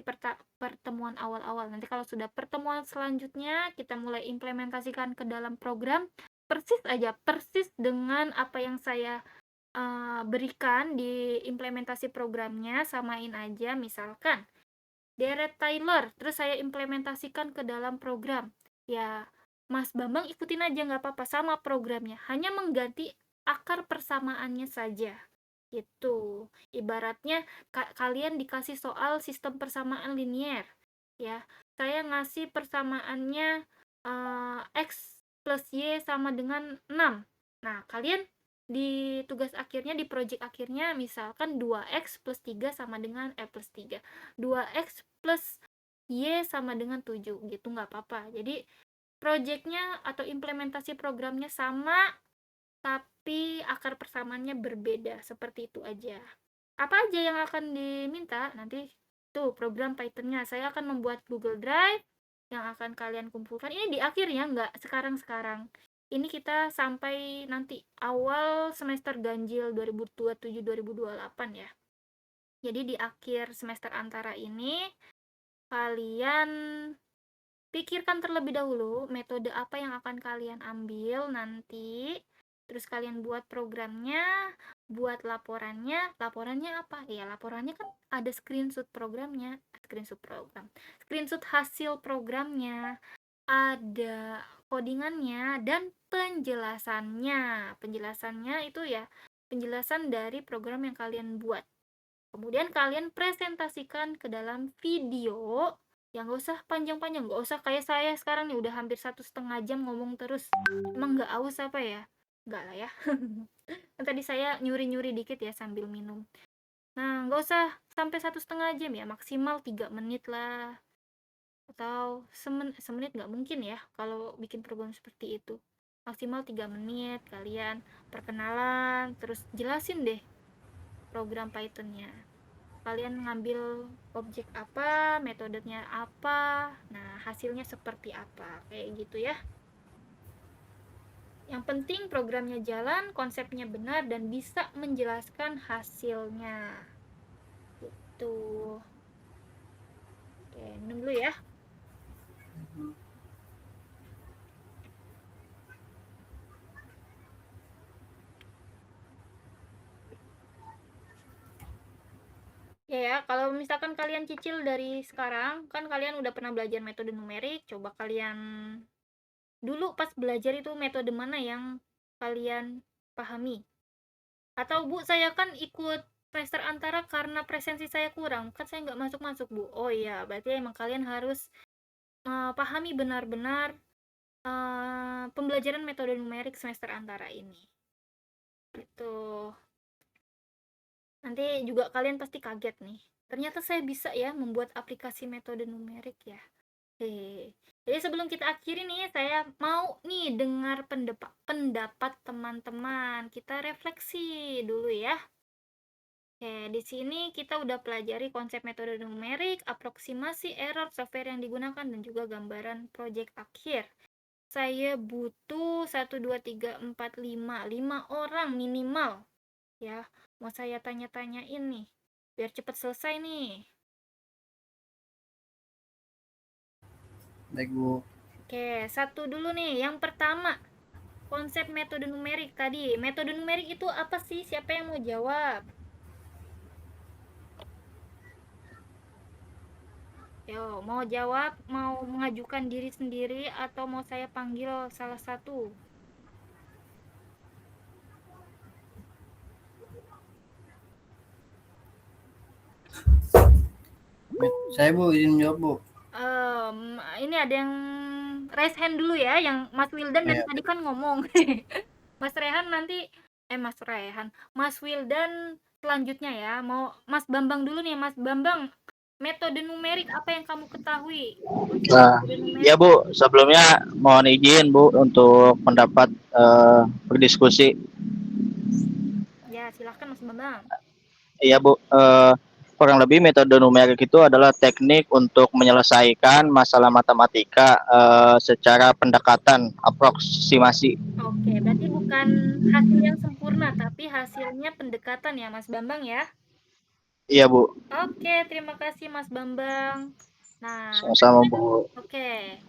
pertemuan awal-awal. Nanti kalau sudah pertemuan selanjutnya, kita mulai implementasikan ke dalam program, persis dengan apa yang saya berikan di implementasi programnya, samain aja. Misalkan deret Taylor, terus saya implementasikan ke dalam program. Ya, Mas Bambang ikutin aja, nggak apa-apa, sama programnya. Hanya mengganti akar persamaannya saja. Gitu. Ibaratnya kalian dikasih soal sistem persamaan linier. Ya, saya ngasih persamaannya X plus Y sama dengan 6. Nah, kalian di tugas akhirnya, di project akhirnya, misalkan 2x plus 3 sama dengan plus 3. 2x plus Y sama dengan 7. Gitu, nggak apa-apa. Jadi, projectnya atau implementasi programnya sama, tapi akar persamaannya berbeda. Seperti itu aja. Apa aja yang akan diminta? Nanti tuh program Python-nya. Saya akan membuat Google Drive yang akan kalian kumpulkan. Ini di akhir ya, nggak sekarang-sekarang. Ini kita sampai nanti awal semester ganjil 2027-2028 ya. Jadi di akhir semester antara ini, kalian pikirkan terlebih dahulu metode apa yang akan kalian ambil nanti. Terus kalian buat programnya, buat laporannya. Laporannya apa? Ya, laporannya kan ada screenshot programnya, screenshot hasil programnya, ada codingannya, dan penjelasannya. Penjelasannya itu ya penjelasan dari program yang kalian buat. Kemudian kalian presentasikan ke dalam video yang gak usah panjang-panjang, gak usah kayak saya sekarang nih udah hampir 1,5 jam ngomong terus. Emang gak aus apa ya? Enggak lah ya. Tadi saya nyuri-nyuri dikit ya sambil minum. Nah, gak usah sampai 1,5 jam ya, maksimal 3 menit lah. Atau semenit nggak mungkin ya kalau bikin program seperti itu. Maksimal 3 menit kalian perkenalan, terus jelasin deh program Python-nya. Kalian ngambil objek apa, metodenya apa, nah hasilnya seperti apa, kayak gitu ya. Yang penting programnya jalan, konsepnya benar, dan bisa menjelaskan hasilnya. Gitu. Oke, minum dulu ya. Ya, kalau misalkan kalian cicil dari sekarang, kan kalian udah pernah belajar metode numerik, coba kalian dulu pas belajar itu metode mana yang kalian pahami. Atau Bu, saya kan ikut semester antara karena presensi saya kurang, kan saya nggak masuk-masuk Bu. Oh iya, berarti emang kalian harus pahami benar-benar pembelajaran metode numerik semester antara ini. Gitu. Nanti juga kalian pasti kaget nih. Ternyata saya bisa ya membuat aplikasi metode numerik ya. Jadi sebelum kita akhiri nih, saya mau nih dengar pendapat teman-teman. Kita refleksi dulu ya. Oke, di sini kita udah pelajari konsep metode numerik, aproksimasi error, software yang digunakan, dan juga gambaran proyek akhir. saya butuh 1, 2, 3, 4, 5. 5 orang minimal. Ya, mau saya tanya-tanyain nih. Biar cepat selesai nih. Baik Bu. Oke, satu dulu nih. Yang pertama, konsep metode numerik tadi. Metode numerik itu apa sih? Siapa yang mau jawab? Yo, mau jawab, mau mengajukan diri sendiri atau mau saya panggil salah satu? Saya Bu izin jawab Bu. Ini ada yang raise hand dulu ya, yang Mas Wildan dari Iya. tadi kan ngomong. Mas Rehan nanti, Mas Rehan, Mas Wildan selanjutnya ya. Mau Mas Bambang dulu nih, Mas Bambang. Metode numerik apa yang kamu ketahui? Nah, Metode numerik. ya Bu, sebelumnya mohon izin Bu untuk pendapat berdiskusi. Ya, silahkan Mas Bambang. Iya Bu, kurang lebih metode numerik itu adalah teknik untuk menyelesaikan masalah matematika secara pendekatan, aproksimasi. Oke, berarti bukan hasil yang sempurna, tapi hasilnya pendekatan ya Mas Bambang ya? Iya Bu, Oke, terima kasih Mas Bambang. Nah, sama-sama Bu. oke.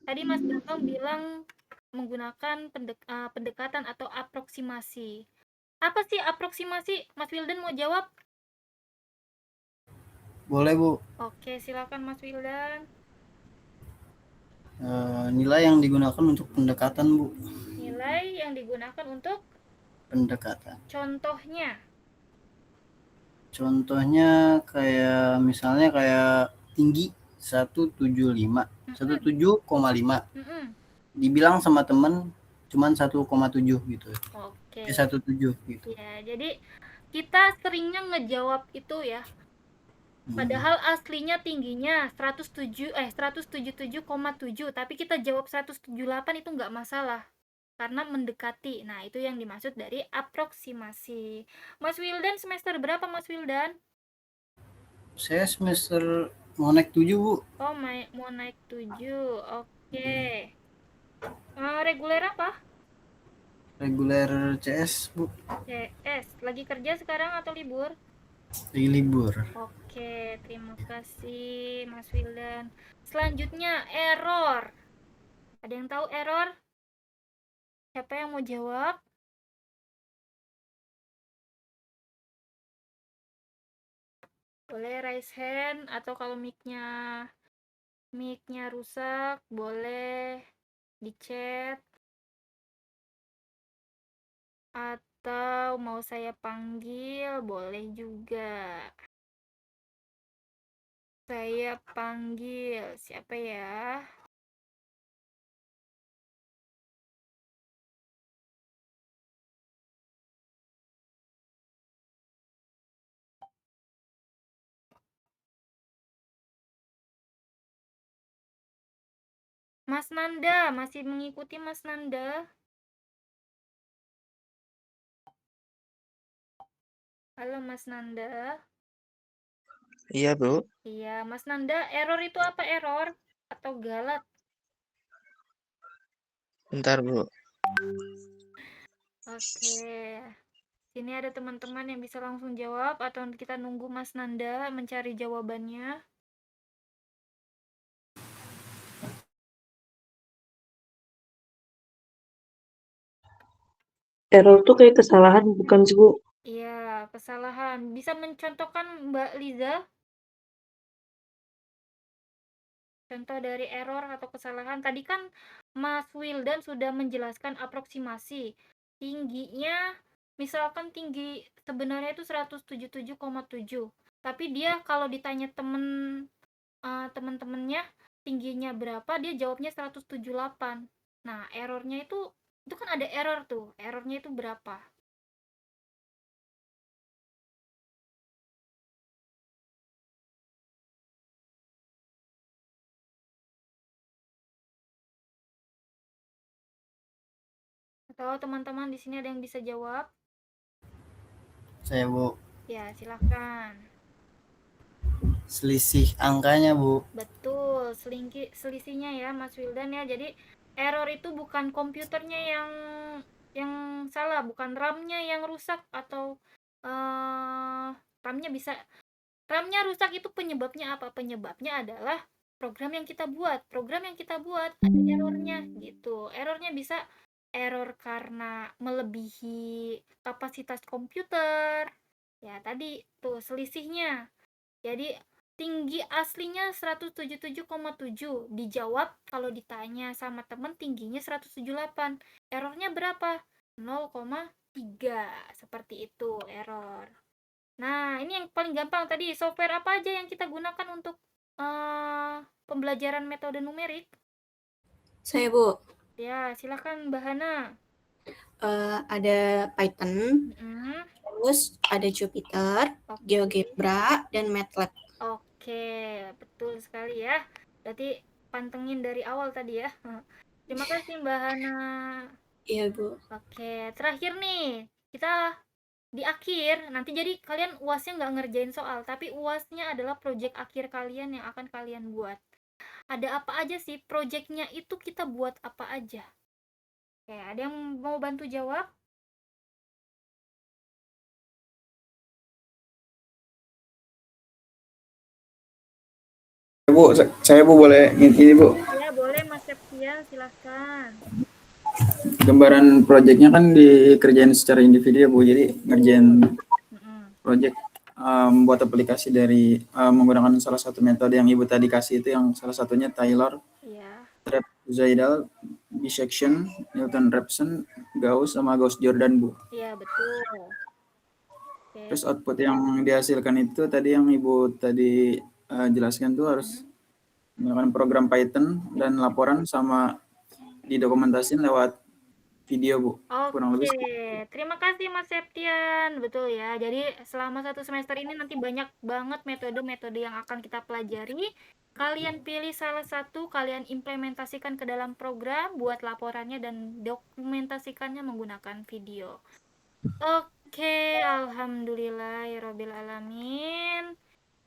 Tadi Mas Bambang bilang menggunakan pendekatan atau aproksimasi. Apa sih aproksimasi? Mas Wildan mau jawab? Boleh Bu. Oke, silakan Mas Wildan. Nilai yang digunakan untuk pendekatan Bu. Nilai yang digunakan untuk Pendekatan. contohnya. Contohnya kayak misalnya kayak tinggi 175, 1,7,5. Dibilang sama temen cuman 1,7 gitu. Oke. 1,7 gitu. Ya, jadi kita seringnya ngejawab itu ya. Padahal aslinya tingginya 177,7, tapi kita jawab 178 itu nggak masalah. Karena mendekati. Nah, itu yang dimaksud dari aproksimasi. Mas Wildan semester berapa Mas Wildan? Saya semester mau naik 7 Bu. Oh, mau naik 7. Oke. Reguler apa? Reguler CS Bu. CS. Lagi kerja sekarang atau libur? Lagi libur. Oke, terima kasih Mas Wildan. Selanjutnya error. Ada yang tahu error? Siapa yang mau jawab? Boleh raise hand atau kalau mic-nya rusak boleh di chat atau mau saya panggil boleh juga. Saya panggil siapa ya? Mas Nanda, masih mengikuti Mas Nanda? Halo Mas Nanda. Iya Bu. Iya, Mas Nanda, error itu apa error? Atau galat? Bentar Bu. Oke. Sini ada teman-teman yang bisa langsung jawab atau kita nunggu Mas Nanda mencari jawabannya. Error tuh kayak kesalahan bukan sih Bu? Iya, kesalahan. Bisa mencontohkan Mbak Liza? Contoh dari error atau kesalahan. Tadi kan Mas Wildan sudah menjelaskan aproksimasi. Tingginya, misalkan tinggi sebenarnya itu 177,7. Tapi dia kalau ditanya teman-temannya tingginya berapa, dia jawabnya 178. Nah, errornya itu kan ada error tuh. Errornya itu berapa? Atau teman-teman di sini ada yang bisa jawab? Saya Bu. Ya, silakan. Selisih angkanya Bu. Betul, selisihnya ya Mas Wildan ya. Jadi error itu bukan komputernya yang salah, bukan RAM-nya yang rusak atau RAM-nya rusak. Itu penyebabnya apa? Penyebabnya adalah program yang kita buat ada errornya gitu. Errornya bisa error karena melebihi kapasitas komputer ya, tadi tuh selisihnya. Jadi tinggi aslinya 177,7, dijawab kalau ditanya sama temen tingginya 178, errornya berapa? 0,3, seperti itu error. Nah, ini yang paling gampang tadi, software apa aja yang kita gunakan untuk pembelajaran metode numerik? Saya, Bu. Ya, silakan Mbak Hana. Ada Python, terus ada Jupyter, GeoGebra, dan MATLAB. Oke, betul sekali ya. Berarti pantengin dari awal tadi ya. Terima kasih Mbak Hana. Iya, Bu. Oke, terakhir nih, kita di akhir, nanti jadi kalian UASnya nggak ngerjain soal, tapi UASnya adalah project akhir kalian yang akan kalian buat. Ada apa aja sih? Projectnya itu kita buat apa aja? Oke, ada yang mau bantu jawab? Bu, saya Bu boleh ini Bu. Ya, boleh Mas Septian, silahkan. Gambaran proyeknya kan dikerjain secara individu ya Bu, jadi ngerjain proyek membuat aplikasi dari menggunakan salah satu metode yang Ibu tadi kasih, itu yang salah satunya Taylor, Trapezoidal, Bisection, Newton-Raphson, Gauss, sama Gauss-Jordan Bu. Iya, betul. Terus output yang dihasilkan itu tadi yang Ibu tadi jelaskan tuh harus menggunakan program Python dan laporan sama didokumentasin lewat video Bu. Kurang lebih Oke, terima kasih Mas Septian. Betul ya, jadi selama 1 semester ini nanti banyak banget metode-metode yang akan kita pelajari. Kalian pilih salah satu, kalian implementasikan ke dalam program, buat laporannya dan dokumentasikannya menggunakan video. Oke, alhamdulillahirabbil alamin.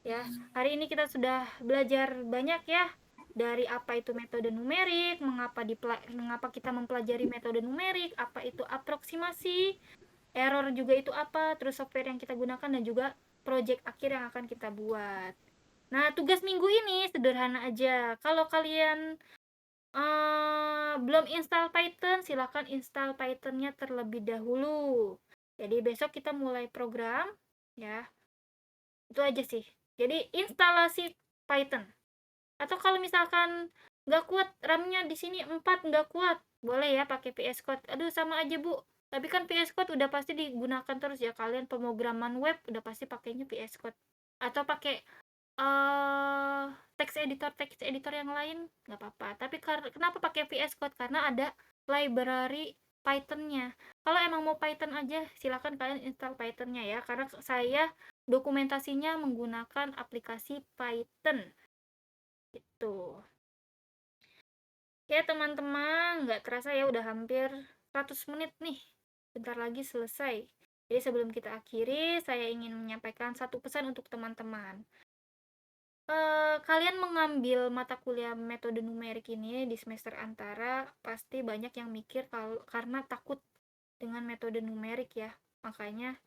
Ya, hari ini kita sudah belajar banyak ya, dari apa itu metode numerik, mengapa kita mempelajari metode numerik, apa itu aproksimasi, error juga itu apa, terus software yang kita gunakan, dan juga project akhir yang akan kita buat. Nah, tugas minggu ini sederhana aja. Kalau kalian belum install Python, silahkan install Python-nya terlebih dahulu. Jadi besok kita mulai program ya. Itu aja sih. Jadi instalasi Python. Atau kalau misalkan nggak kuat RAM-nya di sini 4 nggak kuat, boleh ya pakai VS Code. Aduh, sama aja Bu. Tapi kan VS Code udah pasti digunakan terus ya, kalian pemrograman web udah pasti pakainya VS Code. Atau pakai text editor yang lain nggak apa-apa. Tapi kenapa pakai VS Code? Karena ada library Python-nya. Kalau emang mau Python aja, silakan kalian install Python-nya ya. Karena saya dokumentasinya menggunakan aplikasi Python. Gitu. Ya teman-teman, nggak terasa ya udah hampir 100 menit nih. Bentar lagi selesai. Jadi sebelum kita akhiri, saya ingin menyampaikan satu pesan untuk teman-teman. Kalian mengambil mata kuliah metode numerik ini di semester antara, pasti banyak yang mikir karena takut dengan metode numerik ya. Makanya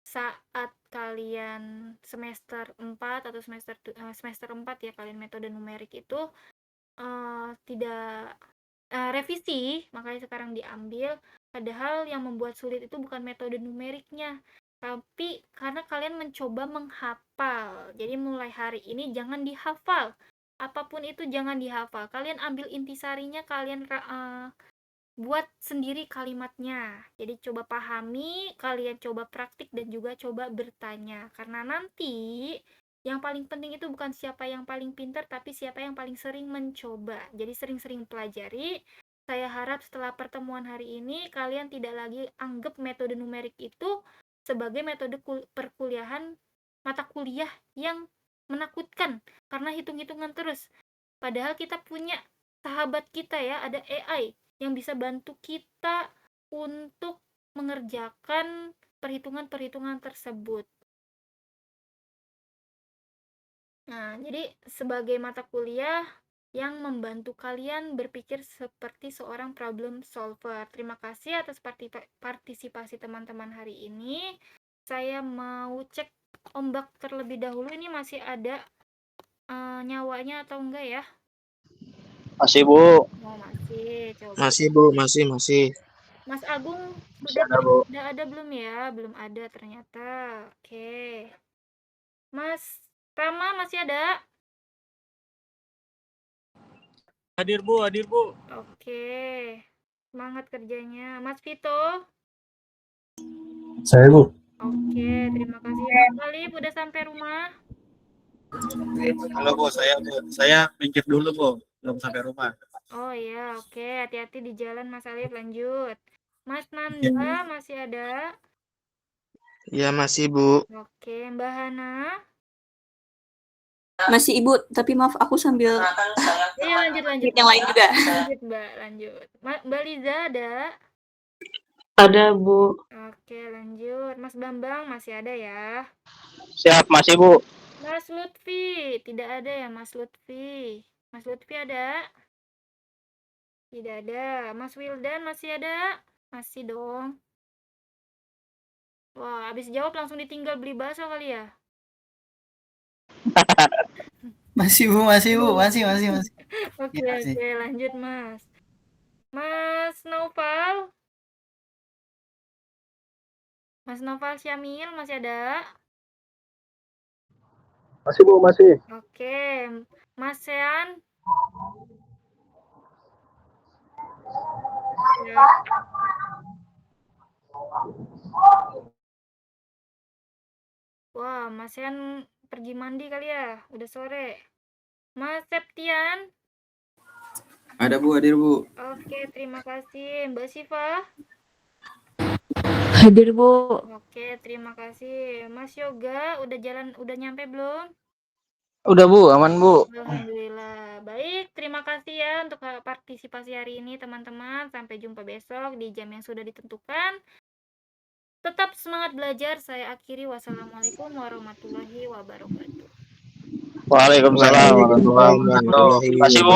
saat kalian semester 4 atau semester 4 ya, kalian metode numerik itu tidak revisi, makanya sekarang diambil. Padahal yang membuat sulit itu bukan metode numeriknya, tapi karena kalian mencoba menghafal. Jadi mulai hari ini jangan dihafal, apapun itu jangan dihafal. Kalian ambil intisarinya, kalian buat sendiri kalimatnya. Jadi coba pahami, kalian coba praktik, dan juga coba bertanya. Karena nanti yang paling penting itu bukan siapa yang paling pintar, tapi siapa yang paling sering mencoba. Jadi sering-sering pelajari. Saya harap setelah pertemuan hari ini, kalian tidak lagi anggap metode numerik itu sebagai metode perkuliahan, mata kuliah yang menakutkan karena hitung-hitungan terus. Padahal kita punya sahabat kita ya, ada AI yang bisa bantu kita untuk mengerjakan perhitungan-perhitungan tersebut. Nah, jadi sebagai mata kuliah, yang membantu kalian berpikir seperti seorang problem solver. Terima kasih atas partisipasi teman-teman hari ini. Saya mau cek ombak terlebih dahulu, ini masih ada nyawanya atau enggak ya? Masih Bu. Oh, masih. Coba. Masih Bu, masih. Mas Agung sudah ada belum ya? Belum ada ternyata. Oke. Mas Rama masih ada? Hadir Bu. Oke. Semangat kerjanya. Mas Vito? Saya Bu. Oke, terima kasih. Mas Alif udah sampai rumah? Halo Bu, saya minggir dulu Bu, belum sampai rumah. Oh iya, oke. Hati-hati di jalan Mas Alif, lanjut. Mas Nanda masih ada? Ya masih Bu. Oke, Mbak Hana? Masih Ibu, tapi maaf aku sambil Iya, lanjut. yang lain juga. Lanjut Mbak, lanjut. Mbak Liza ada? Ada Bu. Oke, lanjut. Mas Bambang masih ada ya? Siap, masih Bu. Mas Lutfi, tidak ada ya Mas Lutfi? Mas Lutfi ada? Tidak ada. Mas Wildan masih ada? Masih dong. Wah, habis jawab langsung ditinggal beli bakso kali ya? Masih Bu, masih. Oke, Ya, masih. oke, lanjut Mas. Mas Noval? Mas Noval Syamil masih ada? Masih Bu, masih. Oke, Mas Sean? Ya. Wah, Mas Sean pergi mandi kali ya? Udah sore. Mas Septian? Ada Bu, hadir Bu. Oke, terima kasih. Mbak Siva? Hadir Bu. Oke, terima kasih. Mas Yoga, udah nyampe belum? Udah Bu, aman Bu. Alhamdulillah. Baik, terima kasih ya untuk partisipasi hari ini teman-teman. Sampai jumpa besok di jam yang sudah ditentukan. Tetap semangat belajar. Saya akhiri. Wassalamualaikum warahmatullahi wabarakatuh. Waalaikumsalam warahmatullahi wabarakatuh. Masih Bu.